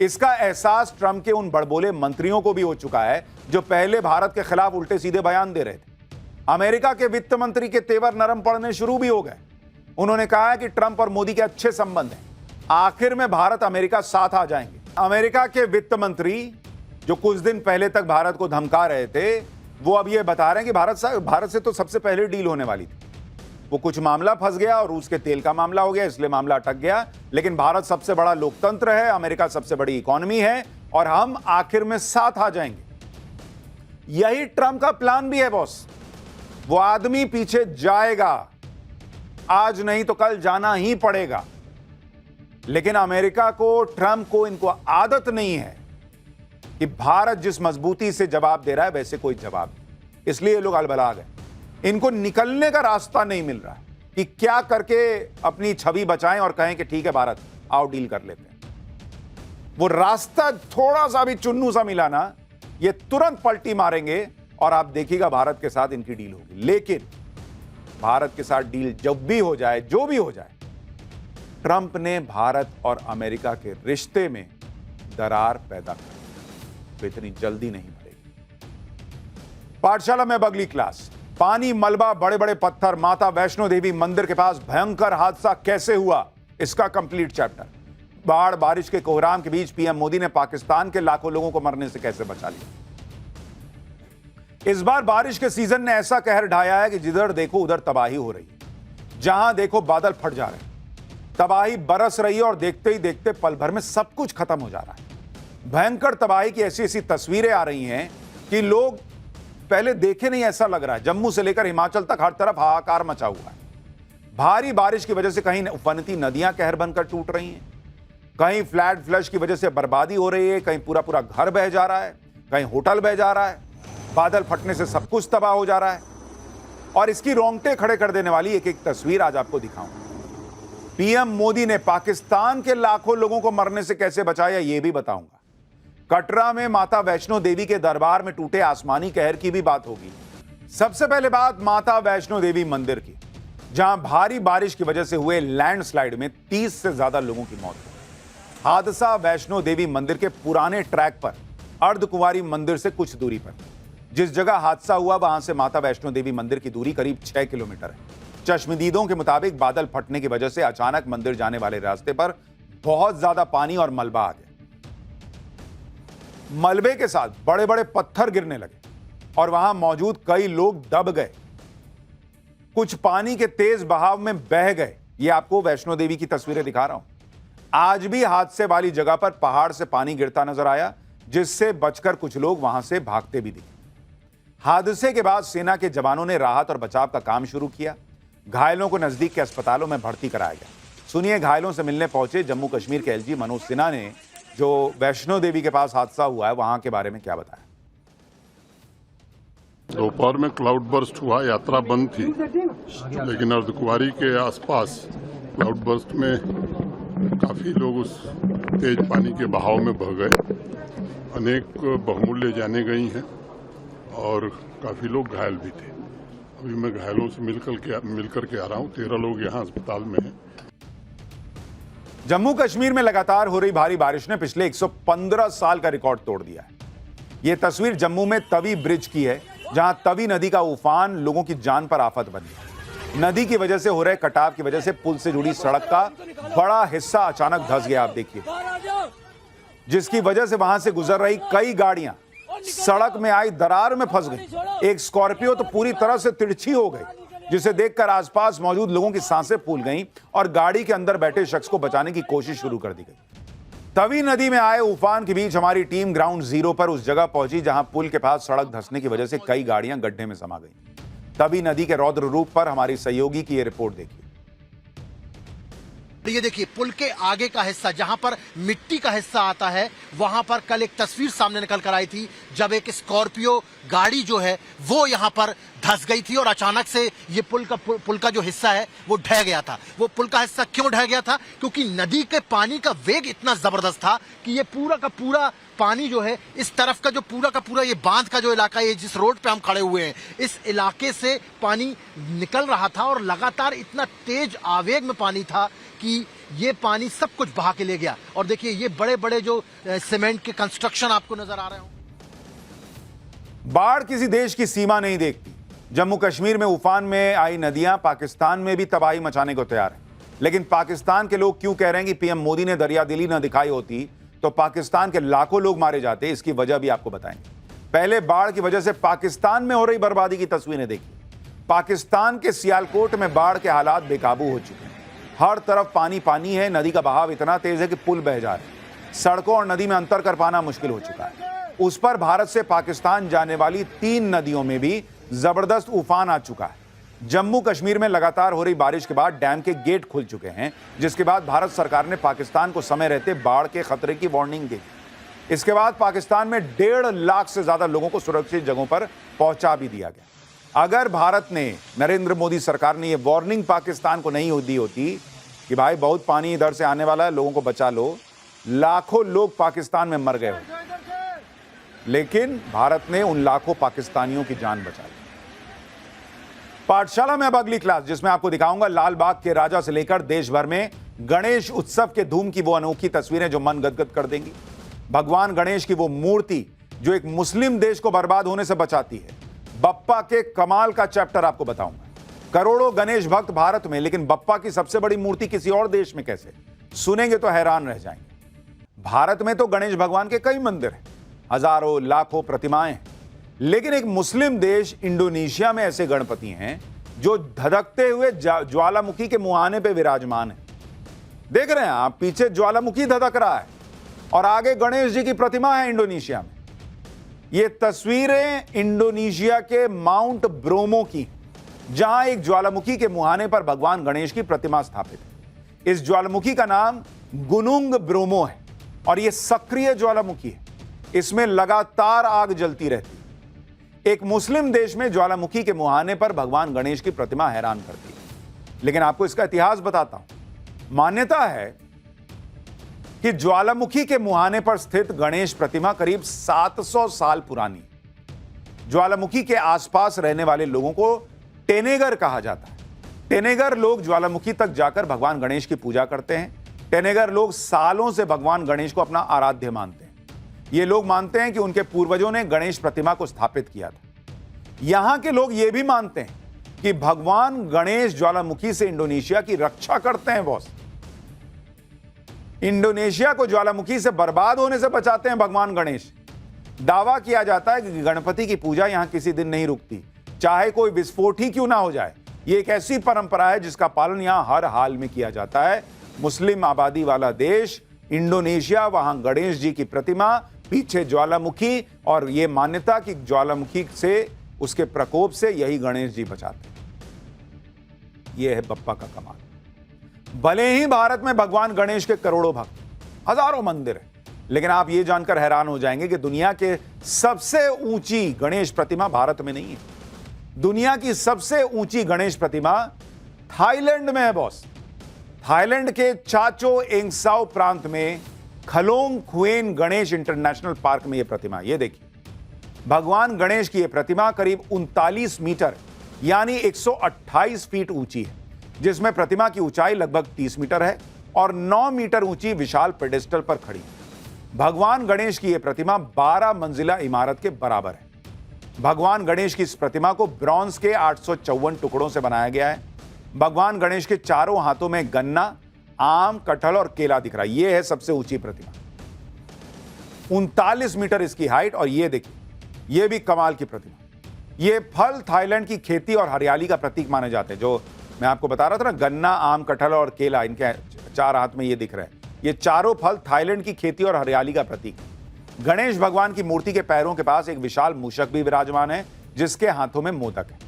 इसका एहसास ट्रंप के उन बड़बोले मंत्रियों को भी हो चुका है जो पहले भारत के खिलाफ उल्टे सीधे बयान दे रहे थे। अमेरिका के वित्त मंत्री के तेवर नरम पड़ने शुरू भी हो गए। उन्होंने कहा है कि ट्रंप और मोदी के अच्छे संबंध हैं, आखिर में भारत अमेरिका साथ आ जाएंगे। अमेरिका के वित्त मंत्री जो कुछ दिन पहले तक भारत को धमका रहे थे, वो अब ये बता रहे हैं कि भारत से तो सबसे पहले डील होने वाली थी। वो कुछ मामला फंस गया और रूस के तेल का मामला हो गया, इसलिए मामला अटक गया। लेकिन भारत सबसे बड़ा लोकतंत्र है, अमेरिका सबसे बड़ी इकोनॉमी है और हम आखिर में साथ आ जाएंगे। यही ट्रंप का प्लान भी है बॉस। वो आदमी पीछे जाएगा, आज नहीं तो कल जाना ही पड़ेगा। लेकिन अमेरिका को, ट्रंप को, इनको आदत नहीं है कि भारत जिस मजबूती से जवाब दे रहा है वैसे कोई जवाब नहीं। इसलिए ये लोग अलबला गए। इनको निकलने का रास्ता नहीं मिल रहा कि क्या करके अपनी छवि बचाएं और कहें कि ठीक है भारत, आओ डील कर लेते हैं। वो रास्ता थोड़ा सा भी चुन्नू सा मिला ना, ये तुरंत पलटी मारेंगे और आप देखिएगा भारत के साथ इनकी डील होगी। लेकिन भारत के साथ डील जब भी हो जाए, जो भी हो जाए, ट्रंप ने भारत और अमेरिका के रिश्ते में दरार पैदा कर दी। तो इतनी जल्दी नहीं बढ़ेगी। पाठशाला में अगली क्लास, पानी, मलबा, बड़े बड़े पत्थर, माता वैष्णो देवी मंदिर के पास भयंकर हादसा कैसे हुआ, इसका कंप्लीट चैप्टर। बाढ़, बारिश के कोहराम के बीच पीएम मोदी ने पाकिस्तान के लाखों लोगों को मरने से कैसे बचा लिया। इस बार बारिश के सीजन ने ऐसा कहर ढाया है कि जिधर देखो उधर तबाही हो रही है। जहां देखो बादल फट जा रहे हैं, तबाही बरस रही है और देखते ही देखते पल भर में सब कुछ खत्म हो जा रहा है। भयंकर तबाही की ऐसी ऐसी तस्वीरें आ रही हैं कि लोग पहले देखे नहीं, ऐसा लग रहा है। जम्मू से लेकर हिमाचल तक हर तरफ हाहाकार मचा हुआ है। भारी बारिश की वजह से कहीं उफनती नदियां कहर बनकर टूट रही हैं, कहीं फ्लैट फ्लश की वजह से बर्बादी हो रही है, कहीं पूरा पूरा घर बह जा रहा है, कहीं होटल बह जा रहा है, बादल फटने से सब कुछ तबाह हो जा रहा है। और इसकी रोंगटे खड़े कर देने वाली एक एक तस्वीर आज आपको दिखाऊंगा। पीएम मोदी ने पाकिस्तान के लाखों लोगों को मरने से कैसे बचाया, यह भी बताऊंगा। कटरा में माता वैष्णो देवी के दरबार में टूटे आसमानी कहर की भी बात होगी। सबसे पहले बात माता वैष्णो देवी मंदिर की, जहां भारी बारिश की वजह से हुए लैंडस्लाइड में 30 से ज्यादा लोगों की मौत हुई। हादसा वैष्णो देवी मंदिर के पुराने ट्रैक पर, अर्धकुंवारी मंदिर से कुछ दूरी पर। जिस जगह हादसा हुआ वहां से माता वैष्णो देवी मंदिर की दूरी करीब 6 किलोमीटर है। चश्मदीदों के मुताबिक बादल फटने की वजह से अचानक मंदिर जाने वाले रास्ते पर बहुत ज्यादा पानी और मलबा आ गया। मलबे के साथ बड़े बड़े पत्थर गिरने लगे और वहां मौजूद कई लोग दब गए। कुछ पानी के तेज बहाव में बह गए। ये आपको वैष्णो देवी की तस्वीरें दिखा रहा हूं। आज भी हादसे वाली जगह पर पहाड़ से पानी गिरता नजर आया, जिससे बचकर कुछ लोग वहां से भागते भी दिखे। हादसे के बाद सेना के जवानों ने राहत और बचाव का काम शुरू किया। घायलों को नजदीक के अस्पतालों में भर्ती कराया गया। सुनिए घायलों से मिलने पहुंचे जम्मू कश्मीर के एलजी मनोज सिन्हा ने जो वैष्णो देवी के पास हादसा हुआ है वहां के बारे में क्या बताया। दोपहर में क्लाउड बर्स्ट हुआ, यात्रा बंद थी, लेकिन अर्धकुंवारी के आसपास क्लाउड बर्स्ट में काफी लोग उस तेज पानी के बहाव में बह गए। अनेक बहुमूल्य जाने गई हैं और काफी लोग घायल भी थे। अभी मैं घायलों से मिलकर के आ रहा हूँ। 13 लोग यहाँ अस्पताल में हैं। जम्मू कश्मीर में लगातार हो रही भारी बारिश ने पिछले 115 साल का रिकॉर्ड तोड़ दिया है। यह तस्वीर जम्मू में तवी ब्रिज की है, जहां तवी नदी का उफान लोगों की जान पर आफत बनी। नदी की वजह से हो रहे कटाव की वजह से पुल से जुड़ी सड़क का बड़ा हिस्सा अचानक धंस गया। आप देखिए, जिसकी वजह से वहां से गुजर रही कई गाड़ियां सड़क में आई दरार में फंस गई। एक स्कॉर्पियो तो पूरी तरह से तिरछी हो गई, जिसे देखकर आसपास मौजूद लोगों की सांसें फूल गईं और गाड़ी के अंदर बैठे शख्स को बचाने की कोशिश शुरू कर दी गई। तवी नदी में आए उफान के बीच हमारी टीम ग्राउंड जीरो पर उस जगह पहुंची जहां पुल के पास सड़क धंसने की वजह से कई गाड़ियां गड्ढे में समा गई। तवी नदी के रौद्र रूप पर हमारी सहयोगी की यह रिपोर्ट देखिए। ये देखिए पुल के आगे का हिस्सा जहां पर मिट्टी का हिस्सा आता है, वहां पर कल एक तस्वीर सामने निकल कर आई थी जब एक स्कॉर्पियो गाड़ी जो है वो यहां पर धंस गई थी और अचानक से ये पुल का जो हिस्सा है वो ढह गया था। वो पुल का हिस्सा क्यों ढह गया था? क्योंकि नदी के पानी का वेग इतना जबरदस्त था कि ये पूरा का पूरा पानी जो है इस तरफ का जो पूरा ये बांध का जो इलाका है, जिस रोड पे हम खड़े हुए हैं, इस इलाके से पानी निकल रहा था और लगातार इतना तेज आवेग में पानी था कि ये पानी सब कुछ बहा के ले गया। और देखिए ये बड़े बड़े जो सीमेंट के कंस्ट्रक्शन आपको नजर आ रहे हो। बाढ़ किसी देश की सीमा नहीं देखती। जम्मू कश्मीर में उफान में आई नदियां पाकिस्तान में भी तबाही मचाने को तैयार है। लेकिन पाकिस्तान के लोग क्यों कह रहे हैं कि पीएम मोदी ने दरियादिली न दिखाई होती तो पाकिस्तान के लाखों लोग मारे जाते। इसकी वजह भी आपको बताएंगे। पहले बाढ़ की वजह से पाकिस्तान में हो रही बर्बादी की तस्वीरें देखी। पाकिस्तान के सियालकोट में बाढ़ के हालात बेकाबू हो चुके हैं। हर तरफ पानी पानी है। नदी का बहाव इतना तेज है कि पुल बह जा रहे हैं। सड़कों और नदी में अंतर कर पाना मुश्किल हो चुका है। उस पर भारत से पाकिस्तान जाने वाली 3 नदियों में भी जबरदस्त उफान आ चुका है। जम्मू कश्मीर में लगातार हो रही बारिश के बाद डैम के गेट खुल चुके हैं, जिसके बाद भारत सरकार ने पाकिस्तान को समय रहते बाढ़ के खतरे की वार्निंग दी। इसके बाद पाकिस्तान में 1.5 लाख से ज्यादा लोगों को सुरक्षित जगहों पर पहुंचा भी दिया गया। अगर भारत ने, नरेंद्र मोदी सरकार ने यह वार्निंग पाकिस्तान को नहीं दी होती कि भाई बहुत पानी इधर से आने वाला है, लोगों को बचा लो, लाखों लोग पाकिस्तान में मर गए होते। लेकिन भारत ने उन लाखों पाकिस्तानियों की जान बचा ली। पाठशाला में अब अगली क्लास, जिसमें आपको दिखाऊंगा लाल बाग के राजा से लेकर देश भर में गणेश उत्सव के धूम की वो अनोखी तस्वीरें जो मन गदगद कर देंगी। भगवान गणेश की वो मूर्ति जो एक मुस्लिम देश को बर्बाद होने से बचाती है। बप्पा के कमाल का चैप्टर आपको बताऊंगा। करोड़ों गणेश भक्त भारत में, लेकिन बप्पा की सबसे बड़ी मूर्ति किसी और देश में कैसे? सुनेंगे तो हैरान रह जाएंगे। भारत में तो गणेश भगवान के कई मंदिर हैं, हजारों लाखों प्रतिमाएं, लेकिन एक मुस्लिम देश इंडोनेशिया में ऐसे गणपति हैं जो धधकते हुए ज्वालामुखी के मुहाने पे विराजमान है। देख रहे हैं आप, पीछे ज्वालामुखी धधक रहा है और आगे गणेश जी की प्रतिमा है इंडोनेशिया में। ये तस्वीरें इंडोनेशिया के माउंट ब्रोमो की, जहां एक ज्वालामुखी के मुहाने पर भगवान गणेश की प्रतिमा स्थापित है। इस ज्वालामुखी का नाम गुनुंग ब्रोमो है और यह सक्रिय ज्वालामुखी है। इसमें लगातार आग जलती रहती है। एक मुस्लिम देश में ज्वालामुखी के मुहाने पर भगवान गणेश की प्रतिमा हैरान करती है। लेकिन आपको इसका इतिहास बताता हूं। मान्यता है कि ज्वालामुखी के मुहाने पर स्थित गणेश प्रतिमा करीब 700 साल पुरानी है। ज्वालामुखी के आसपास रहने वाले लोगों को टेनेगर कहा जाता है। टेनेगर लोग ज्वालामुखी तक जाकर भगवान गणेश की पूजा करते हैं। टेनेगर लोग सालों से भगवान गणेश को अपना आराध्य मानते हैं। ये लोग मानते हैं कि उनके पूर्वजों ने गणेश प्रतिमा को स्थापित किया था। यहां के लोग ये भी मानते हैं कि भगवान गणेश ज्वालामुखी से इंडोनेशिया की रक्षा करते हैं। बॉस, इंडोनेशिया को ज्वालामुखी से बर्बाद होने से बचाते हैं भगवान गणेश। दावा किया जाता है कि गणपति की पूजा यहां किसी दिन नहीं रुकती, चाहे कोई विस्फोट ही क्यों ना हो जाए। यह एक ऐसी परंपरा है जिसका पालन यहां हर हाल में किया जाता है। मुस्लिम आबादी वाला देश इंडोनेशिया, वहां गणेश जी की प्रतिमा, पीछे ज्वालामुखी, और यह मान्यता कि ज्वालामुखी से, उसके प्रकोप से यही गणेश जी बचाते हैं। यह है बप्पा का कमाल। भले ही भारत में भगवान गणेश के करोड़ों भक्त, हजारों मंदिर हैं, लेकिन आप यह जानकर हैरान हो जाएंगे कि दुनिया के सबसे ऊंची गणेश प्रतिमा भारत में नहीं है। दुनिया की सबसे ऊंची गणेश प्रतिमा थाईलैंड में है। बॉस, थाईलैंड के चाचो एंगसाओ प्रांत में खलोंग खुएन गणेश इंटरनेशनल पार्क में यह प्रतिमा, यह देखिए, भगवान गणेश की यह प्रतिमा करीब 39 मीटर यानी 128 फीट ऊंची है, जिसमें प्रतिमा की ऊंचाई लगभग 30 मीटर है और 9 मीटर ऊंची विशाल पेडेस्टल पर खड़ी है। भगवान गणेश की यह प्रतिमा 12 मंजिला इमारत के बराबर है। भगवान गणेश की इस प्रतिमा को ब्रॉन्ज के 854 टुकड़ों से बनाया गया है। भगवान गणेश के चारों हाथों में गन्ना, आम, कटहल और केला दिख रहा है। यह है सबसे ऊंची प्रतिमा, 39 मीटर इसकी हाइट। और यह देखिए, यह भी कमाल की प्रतिमा। यह फल थाईलैंड की खेती और हरियाली का प्रतीक माने जाते हैं। जो मैं आपको बता रहा था ना, गन्ना, आम, कटहल और केला, इनके 4 हाथ में ये दिख रहे हैं। ये चारों फल थाईलैंड की खेती और हरियाली का प्रतीक है। गणेश भगवान की मूर्ति के पैरों के पास एक विशाल मूषक भी विराजमान है, जिसके हाथों में मोदक है।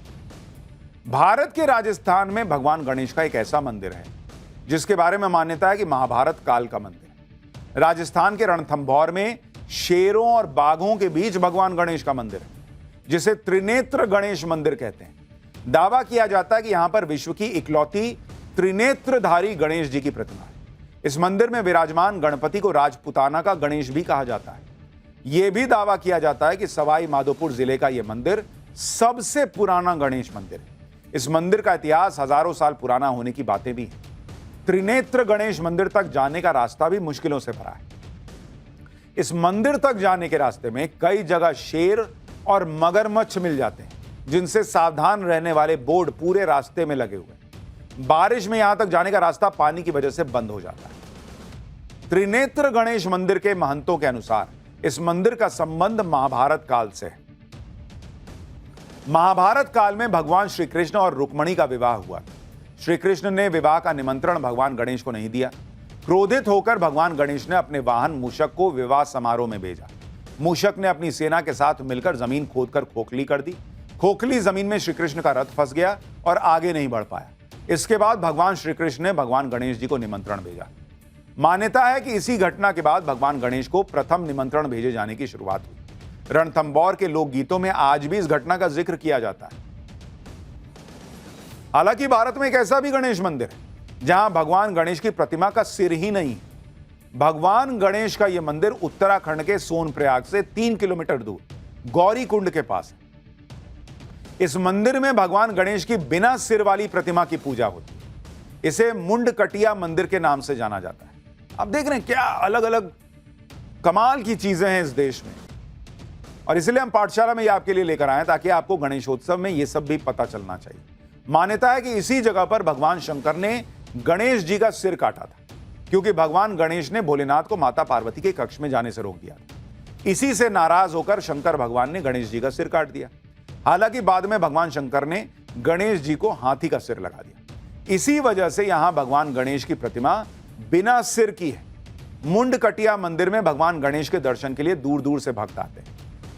भारत के राजस्थान में भगवान गणेश का एक ऐसा मंदिर है जिसके बारे में मान्यता है कि महाभारत काल का मंदिर है। राजस्थान के रणथंभौर में शेरों और बाघों के बीच भगवान गणेश का मंदिर है, जिसे त्रिनेत्र गणेश मंदिर कहते हैं। दावा किया जाता है कि यहां पर विश्व की इकलौती त्रिनेत्रधारी गणेश जी की प्रतिमा है। इस मंदिर में विराजमान गणपति को राजपुताना का गणेश भी कहा जाता है। यह भी दावा किया जाता है कि सवाई माधोपुर जिले का यह मंदिर सबसे पुराना गणेश मंदिर है। इस मंदिर का इतिहास हजारों साल पुराना होने की बातें भी हैं। त्रिनेत्र गणेश मंदिर तक जाने का रास्ता भी मुश्किलों से भरा है। इस मंदिर तक जाने के रास्ते में कई जगह शेर और मगरमच्छ मिल जाते हैं, जिनसे सावधान रहने वाले बोर्ड पूरे रास्ते में लगे हुए हैं। बारिश में यहां तक जाने का रास्ता पानी की वजह से बंद हो जाता है। त्रिनेत्र गणेश मंदिर के महंतों के अनुसार इस मंदिर का संबंध महाभारत काल से है। महाभारत काल में भगवान श्री कृष्ण और रुक्मणी का विवाह हुआ। श्री कृष्ण ने विवाह का निमंत्रण भगवान गणेश को नहीं दिया। क्रोधित होकर भगवान गणेश ने अपने वाहन मूषक को विवाह समारोह में भेजा। मूषक ने अपनी सेना के साथ मिलकर जमीन खोदकर खोखली कर दी। खोखली जमीन में श्री कृष्ण का रथ फंस गया और आगे नहीं बढ़ पाया। इसके बाद भगवान श्री कृष्ण ने भगवान गणेश जी को निमंत्रण भेजा। मान्यता है कि इसी घटना के बाद भगवान गणेश को प्रथम निमंत्रण भेजे जाने की शुरुआत हुई। रणथंभौर के लोकगीतों में आज भी इस घटना का जिक्र किया जाता है। हालांकि भारत में एक ऐसा भी गणेश मंदिर है जहां भगवान गणेश की प्रतिमा का सिर ही नहीं। भगवान गणेश का यह मंदिर उत्तराखंड के सोनप्रयाग से 3 किलोमीटर दूर गौरी कुंड के पास है। इस मंदिर में भगवान गणेश की बिना सिर वाली प्रतिमा की पूजा होती है। इसे मुंडकटिया मंदिर के नाम से जाना जाता है। आप देख रहे हैं क्या अलग अलग कमाल की चीजें हैं इस देश में, और इसलिए हम पाठशाला में ये आपके लिए लेकर आए ताकि आपको गणेशोत्सव में ये सब भी पता चलना चाहिए। मान्यता है कि इसी जगह पर भगवान शंकर ने गणेश जी का सिर काटा था, क्योंकि भगवान गणेश ने भोलेनाथ को माता पार्वती के कक्ष में जाने से रोक दिया था। इसी से नाराज होकर शंकर भगवान ने गणेश जी का सिर काट दिया। हालांकि बाद में भगवान शंकर ने गणेश जी को हाथी का सिर लगा दिया। इसी वजह से यहां भगवान गणेश की प्रतिमा बिना सिर की है। मुंडकटिया मंदिर में भगवान गणेश के दर्शन के लिए दूर दूर से भक्त आते हैं।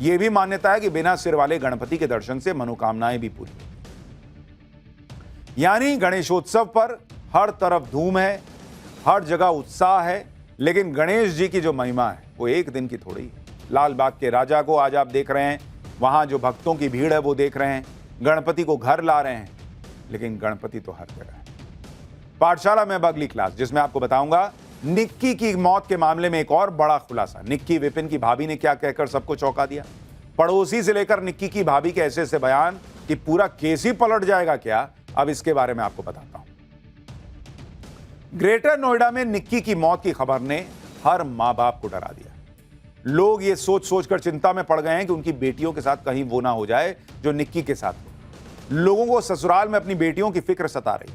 यह भी मान्यता है कि बिना सिर वाले गणपति के दर्शन से मनोकामनाएं भी पूरी होती हैं। यानी गणेशोत्सव पर हर तरफ धूम है, हर जगह उत्साह है, लेकिन गणेश जी की जो महिमा है वो एक दिन की थोड़ी है। लाल बाग के राजा को आज आप देख रहे हैं, वहां जो भक्तों की भीड़ है वो देख रहे हैं, गणपति को घर ला रहे हैं, लेकिन गणपति तो हर जगह है। पाठशाला में अब अगली क्लास, जिसमें आपको बताऊंगा निक्की की मौत के मामले में एक और बड़ा खुलासा। निक्की विपिन की भाभी ने क्या कहकर सबको चौंका दिया। पड़ोसी से लेकर निक्की की भाभी के ऐसे ऐसे बयान कि पूरा केस ही पलट जाएगा क्या, अब इसके बारे में आपको बताता हूं। ग्रेटर नोएडा में निक्की की मौत की खबर ने हर मां बाप को डरा दिया। लोग ये सोच सोचकर चिंता में पड़ गए हैं कि उनकी बेटियों के साथ कहीं वो ना हो जाए जो निक्की के साथ हो। लोगों को ससुराल में अपनी बेटियों की फिक्र सता रही।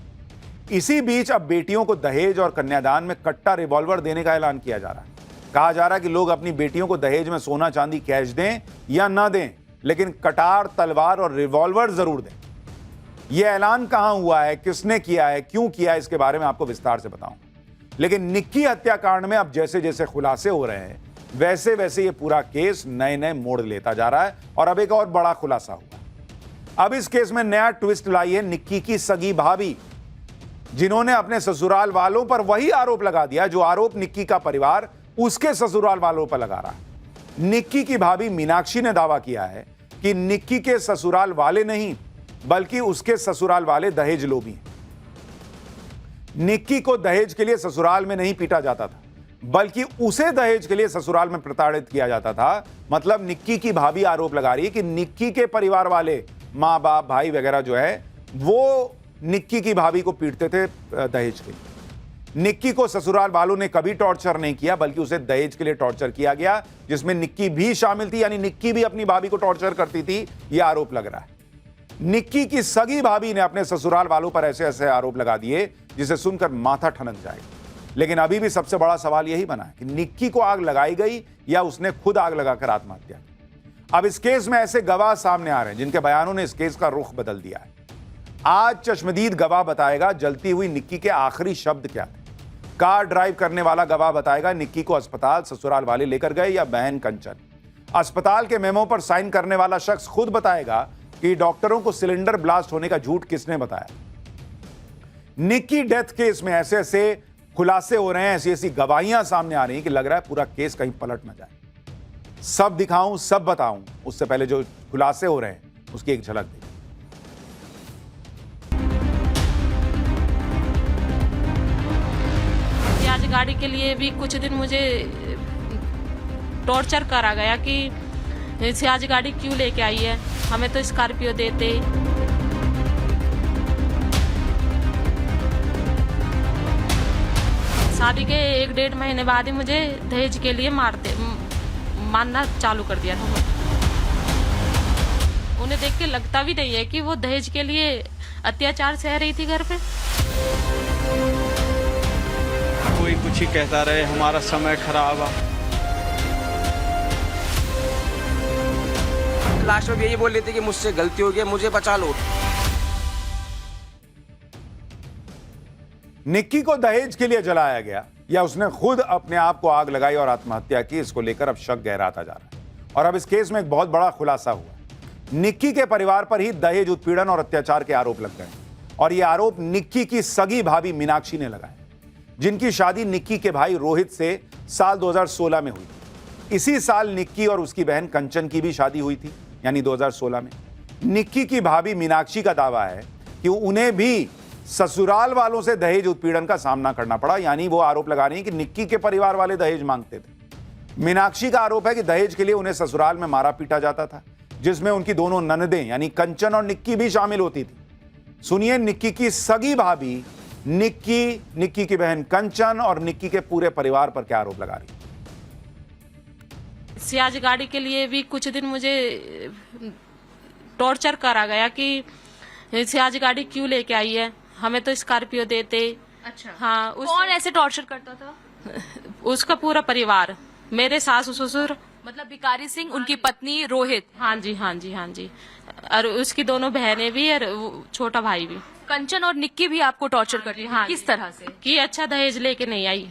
इसी बीच अब बेटियों को दहेज और कन्यादान में कट्टा रिवॉल्वर देने का ऐलान किया जा रहा है। कहा जा रहा है कि लोग अपनी बेटियों को दहेज में सोना चांदी कैश दें या ना दें, लेकिन कटार, तलवार और रिवॉल्वर जरूर दें। यह ऐलान कहां हुआ है, किसने किया है, क्यों किया है, इसके बारे में आपको विस्तार से बताऊंगा। लेकिन निक्की हत्याकांड में अब जैसे जैसे खुलासे हो रहे हैं, वैसे वैसे ये पूरा केस नए नए मोड़ लेता जा रहा है। और अब एक और बड़ा खुलासा हुआ। अब इस केस में नया ट्विस्ट लाई है निक्की की सगी भाभी, जिन्होंने अपने ससुराल वालों पर वही आरोप लगा दिया जो आरोप निक्की का परिवार उसके ससुराल वालों पर लगा रहा है। निक्की की भाभी मीनाक्षी ने दावा किया है कि निक्की के ससुराल वाले नहीं, बल्कि उसके ससुराल वाले दहेज लोभी हैं। निक्की को दहेज के लिए ससुराल में नहीं पीटा जाता था, बल्कि उसे दहेज के लिए ससुराल में प्रताड़ित किया जाता था। मतलब निक्की की भाभी आरोप लगा रही है कि निक्की के परिवार वाले, माँ बाप, भाई वगैरह जो है, वो निक्की की भाभी को पीटते थे दहेज के लिए। निक्की को ससुराल वालों ने कभी टॉर्चर नहीं किया, बल्कि उसे दहेज के लिए टॉर्चर किया गया, जिसमें निक्की भी शामिल थी। यानी निक्की भी अपनी भाभी को टॉर्चर करती थी, यह आरोप लग रहा है। निक्की की सगी भाभी ने अपने ससुराल वालों पर ऐसे ऐसे आरोप लगा दिए जिसे सुनकर माथा ठनक जाएगा। लेकिन अभी भी सबसे बड़ा सवाल यही बना है कि निक्की को आग लगाई गई या उसने खुद आग लगाकर आत्महत्या की। अब इस केस में ऐसे गवाह सामने आ रहे हैं जिनके बयानों ने इस केस का रुख बदल दिया है। आज चश्मदीद गवाह बताएगा जलती हुई निक्की के आखिरी शब्द क्या थे। कार ड्राइव करने वाला गवाह बताएगा निक्की को अस्पताल ससुराल वाले लेकर गए या बहन कंचन। अस्पताल के मेमो पर साइन करने वाला शख्स खुद बताएगा कि डॉक्टरों को सिलेंडर ब्लास्ट होने का झूठ किसने बताया। निक्की डेथ केस में ऐसे ऐसे खुलासे हो रहे हैं, ऐसी ऐसी गवाहियां सामने आ रही हैं कि लग रहा है पूरा केस कहीं पलट ना जाए। सब दिखाऊं, सब बताऊं, उससे पहले जो खुलासे हो रहे हैं उसकी एक झलक देखिए। आज गाड़ी के लिए भी कुछ दिन मुझे टॉर्चर करा गया कि आज गाड़ी क्यों लेके आई है, हमें तो स्कॉर्पियो देते। शादी के 1-1.5 महीने बाद ही मुझे दहेज के लिए मारना चालू कर दिया था। उन्हें देख के लगता भी नहीं है कि वो दहेज के लिए अत्याचार सह रही थी घर पे। कोई कुछ ही कहता रहे, हमारा समय खराब है। लास्ट में यही बोल रहे थे कि मुझसे गलती हो गई, मुझे बचा लो। निक्की को दहेज के लिए जलाया गया या उसने खुद अपने आप को आग लगाई और आत्महत्या की, इसको लेकर अब शक गहराता जा रहा है। और अब इस केस में एक बहुत बड़ा खुलासा हुआ। निक्की के परिवार पर ही दहेज उत्पीड़न और अत्याचार के आरोप लग गए और ये आरोप निक्की की सगी भाभी मीनाक्षी ने लगाए, जिनकी शादी निक्की के भाई रोहित से साल 2016 में हुई। इसी साल निक्की और उसकी बहन कंचन की भी शादी हुई थी, यानी 2016 में। निक्की की भाभी मीनाक्षी का दावा है कि उन्हें भी ससुराल वालों से दहेज उत्पीड़न का सामना करना पड़ा, यानी वो आरोप लगा रही हैं कि निक्की के परिवार वाले दहेज मांगते थे। मीनाक्षी का आरोप है कि दहेज के लिए उन्हें ससुराल में मारा पीटा जाता था, जिसमें उनकी दोनों ननदें यानी कंचन और निक्की भी शामिल होती थी। सुनिए निक्की की सगी भाभी निक्की की बहन कंचन और निक्की के पूरे परिवार पर क्या आरोप लगा रही है। सियाज गाड़ी के लिए भी कुछ दिन मुझे टॉर्चर करा गया कि सियाज गाड़ी क्यों लेके आई है, हमें तो स्कॉर्पियो देते। अच्छा हाँ। कौन ऐसे टॉर्चर करता था? उसका पूरा परिवार, मेरे सास ससुर, मतलब भिखारी सिंह, उनकी पत्नी रोहित। हाँ जी हाँ जी हाँ जी, और उसकी दोनों बहनें भी और छोटा भाई भी। कंचन और निक्की भी आपको टॉर्चर करती है? हाँ। किस तरह से? कि अच्छा दहेज लेके नहीं आई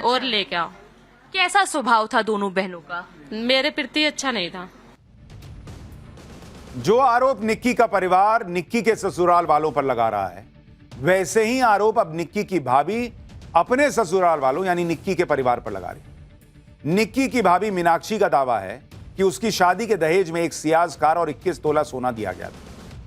और लेके आओ। कैसा स्वभाव था दोनों बहनों का? मेरे प्रति अच्छा नहीं था। जो आरोप निक्की का परिवार निक्की के ससुराल वालों पर लगा रहा है, वैसे ही आरोप अब निक्की की भाभी अपने ससुराल वालों यानी निक्की के परिवार पर लगा रही है। निक्की की भाभी मीनाक्षी का दावा है कि उसकी शादी के दहेज में एक सियाज कार और 21 तोला सोना दिया गया था।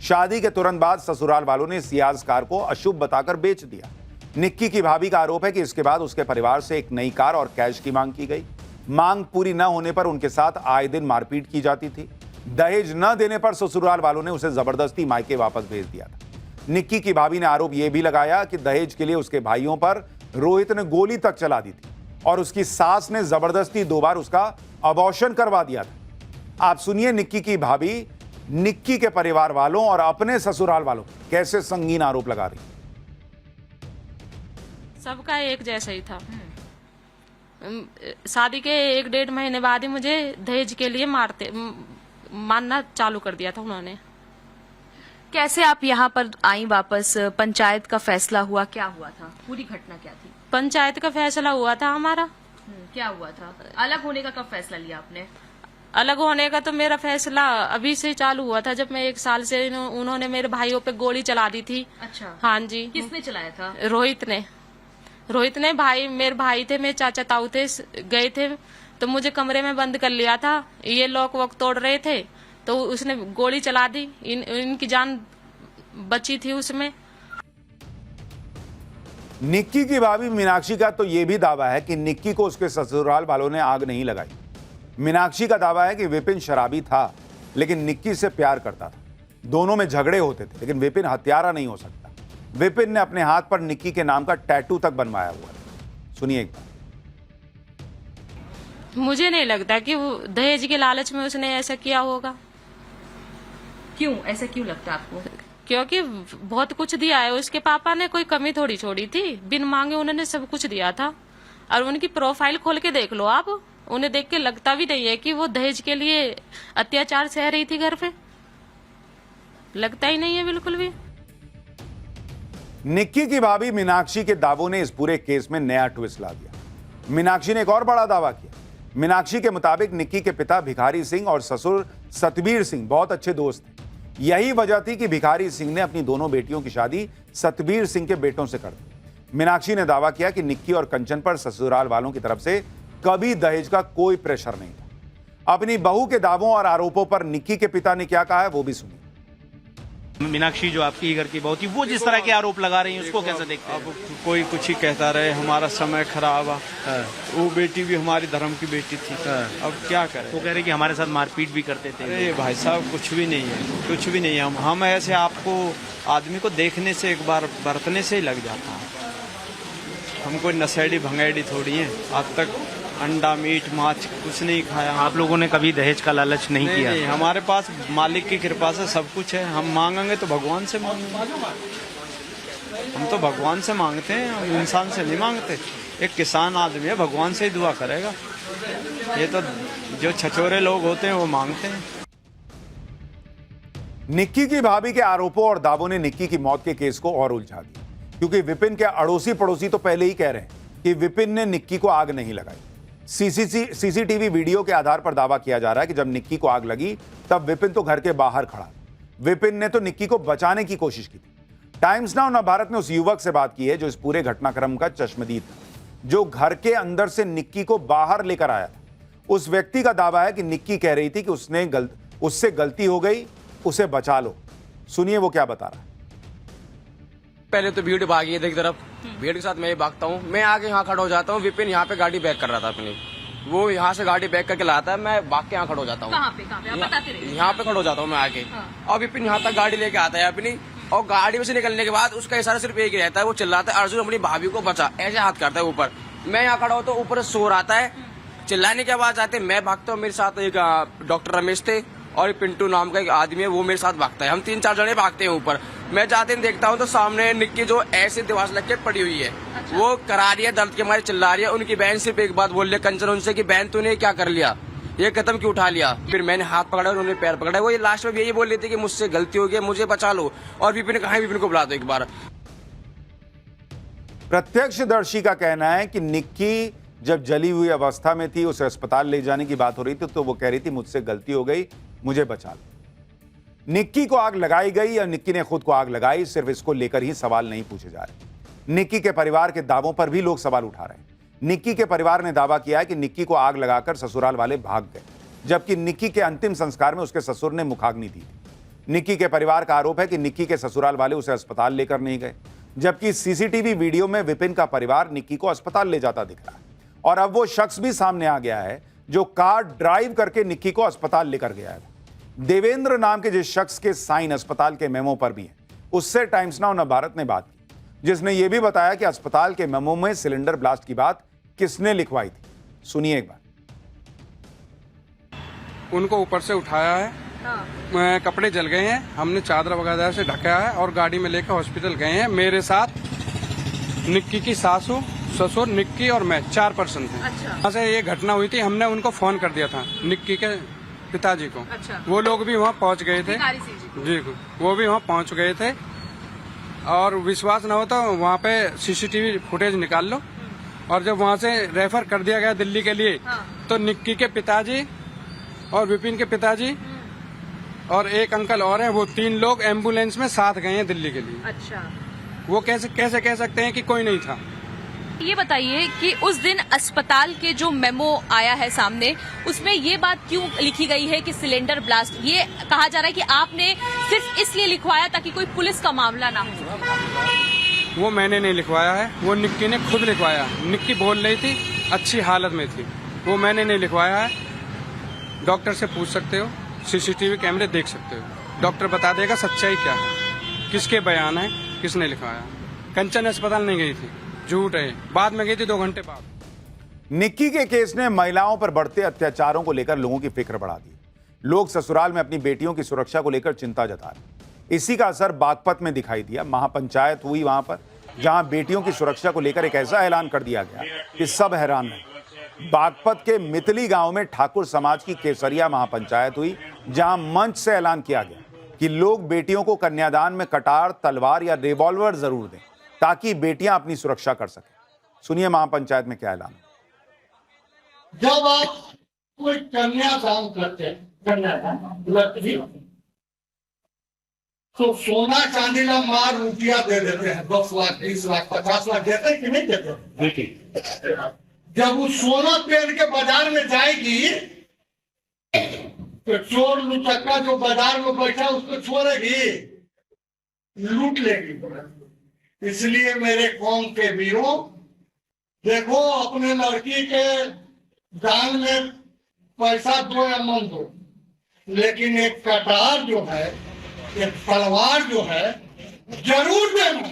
शादी के तुरंत बाद ससुराल वालों ने सियाज कार को अशुभ बताकर बेच दिया। निक्की की भाभी का आरोप है कि इसके बाद उसके परिवार से एक नई कार और कैश की मांग की गई। मांग पूरी न होने पर उनके साथ आए दिन मारपीट की जाती थी। दहेज न देने पर ससुराल वालों ने उसे जबरदस्ती मायके वापस भेज दिया था। निक्की की भाभी ने आरोप यह भी लगाया कि दहेज के लिए उसके भाइयों पर रोहित ने गोली तक चला दी थी और उसकी सास ने जबरदस्ती 2 बार उसका अबॉर्शन करवा दिया था। आप सुनिए निक्की की भाभी निक्की के परिवार वालों और अपने ससुराल वालों कैसे संगीन आरोप लगा रही। सबका एक जैसा ही था। शादी के 1-1.5 महीने बाद ही मुझे दहेज के लिए मारना चालू कर दिया था उन्होंने। कैसे आप यहाँ पर आई वापस? पंचायत का फैसला हुआ, क्या हुआ था? पूरी घटना क्या थी? पंचायत का फैसला हुआ था हमारा। क्या हुआ था? अलग होने का कब फैसला लिया आपने? अलग होने का तो मेरा फैसला अभी से चालू हुआ था, जब मैं 1 साल से उन्होंने मेरे भाइयों पे गोली चला दी थी। अच्छा। हाँ जी। किसने चलाया था? रोहित ने मेरे भाई थे, मेरे चाचा ताऊ थे, गए थे तो मुझे कमरे में बंद कर लिया था। ये लॉक वॉक तोड़ रहे थे तो उसने गोली चला दी। इनकी जान बची थी उसमें। निक्की की भाभी मीनाक्षी का तो यह भी दावा है कि निक्की को उसके ससुराल वालों ने आग नहीं लगाई। मीनाक्षी का दावा है कि विपिन शराबी था लेकिन निक्की से प्यार करता था। दोनों में झगड़े होते थे लेकिन विपिन हत्यारा नहीं हो सकता। विपिन ने अपने हाथ पर निक्की के नाम का टैटू तक बनवाया हुआ था। सुनिए एक बार। मुझे नहीं लगता कि वो दहेज के लालच में उसने ऐसा किया होगा। क्यों ऐसा क्यों लगता है आपको? क्योंकि बहुत कुछ दिया है, उसके पापा ने कोई कमी थोड़ी छोड़ी थी। बिन मांगे उन्होंने सब कुछ दिया था। और उनकी प्रोफाइल खोल के देख लो आप, उन्हें देख के लगता भी नहीं है कि वो दहेज के लिए अत्याचार सह रही थी घर पे। लगता ही नहीं है बिल्कुल भी। निक्की की भाभी मीनाक्षी के दावों ने इस पूरे केस में नया ट्विस्ट ला दिया। मीनाक्षी ने एक और बड़ा दावा किया। मीनाक्षी के मुताबिक निक्की के पिता भिखारी सिंह और ससुर सतबीर सिंह बहुत अच्छे दोस्त थे। यही वजह थी कि भिखारी सिंह ने अपनी दोनों बेटियों की शादी सतबीर सिंह के बेटों से कर दी। मीनाक्षी ने दावा किया कि निक्की और कंचन पर ससुराल वालों की तरफ से कभी दहेज का कोई प्रेशर नहीं था। अपनी बहू के दावों और आरोपों पर निक्की के पिता ने क्या कहा है वो भी सुनिए। मीनाक्षी जो आपकी घर की बहू थी, वो जिस तरह के आरोप लगा रही है उसको कैसे देखते हैं? अब कोई कुछ ही कहता रहे, हमारा समय खराब है। वो बेटी भी हमारी धर्म की बेटी थी। अब क्या करें? वो कह रहे कि हमारे साथ मारपीट भी करते थे। अरे भाई साहब कुछ भी नहीं है, कुछ भी नहीं है। हम ऐसे आपको आदमी को देखने से एक बार बरतने से ही लग जाता है। हम कोई नशेड़ी भंगेड़ी थोड़ी है। आज तक अंडा मीट माछ कुछ नहीं खाया। आप लोगों ने कभी दहेज का लालच नहीं किया? नहीं, हमारे पास मालिक की कृपा से सब कुछ है। हम मांगेंगे तो भगवान से मांगेंगे। हम तो भगवान से मांगते हैं, हम इंसान से नहीं मांगते। एक किसान आदमी है, भगवान से ही दुआ करेगा। ये तो जो छछोरे लोग होते हैं वो मांगते हैं। निक्की की भाभी के आरोपों और दावों ने निक्की की मौत के केस को और उलझा दिया, क्योंकि विपिन के अड़ोसी पड़ोसी तो पहले ही कह रहे हैं कि विपिन ने निक्की को आग नहीं लगाई। सीसीटीवी वीडियो के आधार पर दावा किया जा रहा है कि जब निक्की को आग लगी तब विपिन तो घर के बाहर खड़ा। विपिन ने तो निक्की को बचाने की कोशिश की थी। टाइम्स नाउ नव भारत ने उस युवक से बात की है जो इस पूरे घटनाक्रम का चश्मदीद था, जो घर के अंदर से निक्की को बाहर लेकर आया था। उस व्यक्ति का दावा है कि निक्की कह रही थी कि उससे गलती हो गई, उसे बचा लो। सुनिए वो क्या बता रहा है। पहले तो भीड़ भागी है एक तरफ, भीड़ के साथ मैं भागता हूँ, मैं आगे यहाँ खड़ा हो जाता हूँ। विपिन यहाँ पे गाड़ी बैक कर रहा था अपनी, वो यहाँ से गाड़ी बैक करके लाता है, मैं भाग के यहाँ खड़ा हो जाता हूँ। कहाँ पे आप बताते रहिए। यहाँ पे खड़ा हो जाता हूँ मैं आगे, और विपिन यहाँ तक गाड़ी लेके आता है अपनी, और गाड़ी में से निकलने के बाद उसका इशारा सिर्फ एक ही रहता है, वो चिल्लाता है अर्जुन अपनी भाभी को बचा, ऐसे हाथ करता है ऊपर। मैं यहाँ खड़ा होता हूँ, ऊपर से शोर आता है, चिल्लाने की आवाज आती है, मैं भागता हूँ। मेरे साथ एक डॉक्टर रमेश थे और पिंटू नाम का एक आदमी है, वो मेरे साथ भागता है। हम 3-4 जने भागते हैं ऊपर। मैं जाते ही देखता हूँ तो सामने निक्की जो ऐसे दीवार से लग के पड़ी हुई है। अच्छा। वो करा रही है, दर्द के मारे चिल्ला रही है। उनकी बहन सिर्फ एक बात बोल रही है कंचन उनसे कि बहन तूने क्या कर लिया, ये कदम क्यों उठा लिया। फिर मैंने हाथ पकड़ा और उन्होंने पैर पकड़ा। वो ये लास्ट में यही बोल रही थी कि मुझसे गलती हो गई, मुझे बचा लो। और विपिन कहा, विपिन को बुला दो एक बार। प्रत्यक्षदर्शी का कहना है कि निक्की जब जली हुई अवस्था में थी, उसे अस्पताल ले जाने की बात हो रही थी, तो वो कह रही थी मुझसे गलती हो गई, मुझे बचा लो। निक्की को आग लगाई गई या निक्की ने खुद को आग लगाई, सिर्फ इसको लेकर ही सवाल नहीं पूछे जा रहे। निक्की के परिवार के दावों पर भी लोग सवाल उठा रहे हैं। निक्की के परिवार ने दावा किया है कि निक्की को आग लगाकर ससुराल वाले भाग गए, जबकि निक्की के अंतिम संस्कार में उसके ससुर ने मुखाग्नि दी थी। निक्की के परिवार का आरोप है कि निक्की के ससुराल वाले उसे अस्पताल लेकर नहीं गए, जबकि सीसीटीवी वीडियो में विपिन का परिवार निक्की को अस्पताल ले जाता दिख रहा है। और अब वो शख्स भी सामने आ गया है जो कार ड्राइव करके निक्की को अस्पताल लेकर गया है। देवेंद्र नाम के जिस शख्स के साइन अस्पताल के मेमो पर भी हैं, उससे टाइम्स नाउ नव भारत ने बात की, जिसने यह भी बताया कि अस्पताल के मेमो में सिलेंडर ब्लास्ट की बात किसने लिखवाई थी। सुनिए एक बार। उनको ऊपर से उठाया है, कपड़े जल गए हैं, हमने चादर वगैरह से ढका है और गाड़ी में लेकर हॉस्पिटल गए हैं। मेरे साथ निक्की की सासू, ससुर, निक्की और मैं 4 पर्सन थे। अच्छा। वहाँ से ये घटना हुई थी, हमने उनको फोन कर दिया था निक्की के पिताजी को। अच्छा। वो लोग भी वहाँ पहुँच गए थे जी, वो भी वहाँ पहुँच गए थे। और विश्वास न हो तो वहाँ पे सीसीटीवी फुटेज निकाल लो। और जब वहाँ से रेफर कर दिया गया दिल्ली के लिए, तो निक्की के पिताजी और विपिन के पिताजी और एक अंकल और हैं, वो 3 लोग एम्बुलेंस में साथ गए हैं दिल्ली के लिए। अच्छा। वो कैसे कह सकते हैं कि कोई नहीं था। ये बताइए कि उस दिन अस्पताल के जो मेमो आया है सामने, उसमें ये बात क्यों लिखी गई है कि सिलेंडर ब्लास्ट? ये कहा जा रहा है कि आपने सिर्फ इसलिए लिखवाया ताकि कोई पुलिस का मामला ना हो। वो मैंने नहीं लिखवाया है, वो निक्की ने खुद लिखवाया। निक्की बोल रही थी, अच्छी हालत में थी, वो मैंने नहीं लिखवाया है। डॉक्टर से पूछ सकते हो, सीसीटीवी कैमरे देख सकते हो, डॉक्टर बता देगा सच्चाई क्या है, किसके बयान है, किसने लिखवाया। कंचन अस्पताल नहीं गई थी, झूठ है, बाद में गई थी 2 घंटे बाद। निक्की के केस ने महिलाओं पर बढ़ते अत्याचारों को लेकर लोगों की फिक्र बढ़ा दी। लोग ससुराल में अपनी बेटियों की सुरक्षा को लेकर चिंता जता रहे। इसी का असर बागपत में दिखाई दिया। महापंचायत हुई वहां पर, जहां बेटियों की सुरक्षा को लेकर एक ऐसा ऐलान कर दिया गया कि सब हैरान रहे। बागपत के मितली गांव में ठाकुर समाज की केसरिया महापंचायत हुई, जहां मंच से ऐलान किया गया कि लोग बेटियों को कन्यादान में कटार, तलवार या रिवॉल्वर जरूर दें, ताकि बेटियां अपनी सुरक्षा कर सकें। सुनिए महापंचायत में क्या ऐलान। जब आप कोई कन्यादान करते हैं, लड़की, तो सोना चांदी का मार रुपया दे देते हैं, 10 लाख, 20 लाख, 50 लाख देते हैं कि नहीं देते? जब वो सोना पहन के बाजार में जाएगी तो चोर लुचक्का जो बाजार में बैठा उसको छोड़ेगी, लूट लेगी। इसलिए मेरे कौम के वीरों, देखो अपने लड़की के दान में पैसा दो या मन दो, लेकिन एक कटार जो है, एक तलवार जो है, जरूर देना।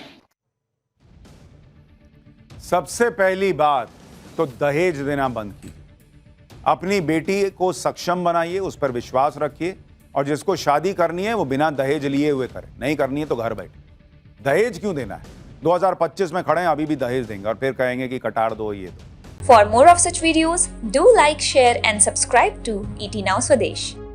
सबसे पहली बात तो दहेज देना बंद कीजिए। अपनी बेटी को सक्षम बनाइए, उस पर विश्वास रखिए, और जिसको शादी करनी है वो बिना दहेज लिए हुए करे। नहीं करनी है तो घर बैठे। दहेज क्यों देना है? 2025 में खड़े हैं, अभी भी दहेज देंगे और फिर कहेंगे कि कटार दो ये दो। For more of such videos, do like, share and subscribe to ET Now Swadesh.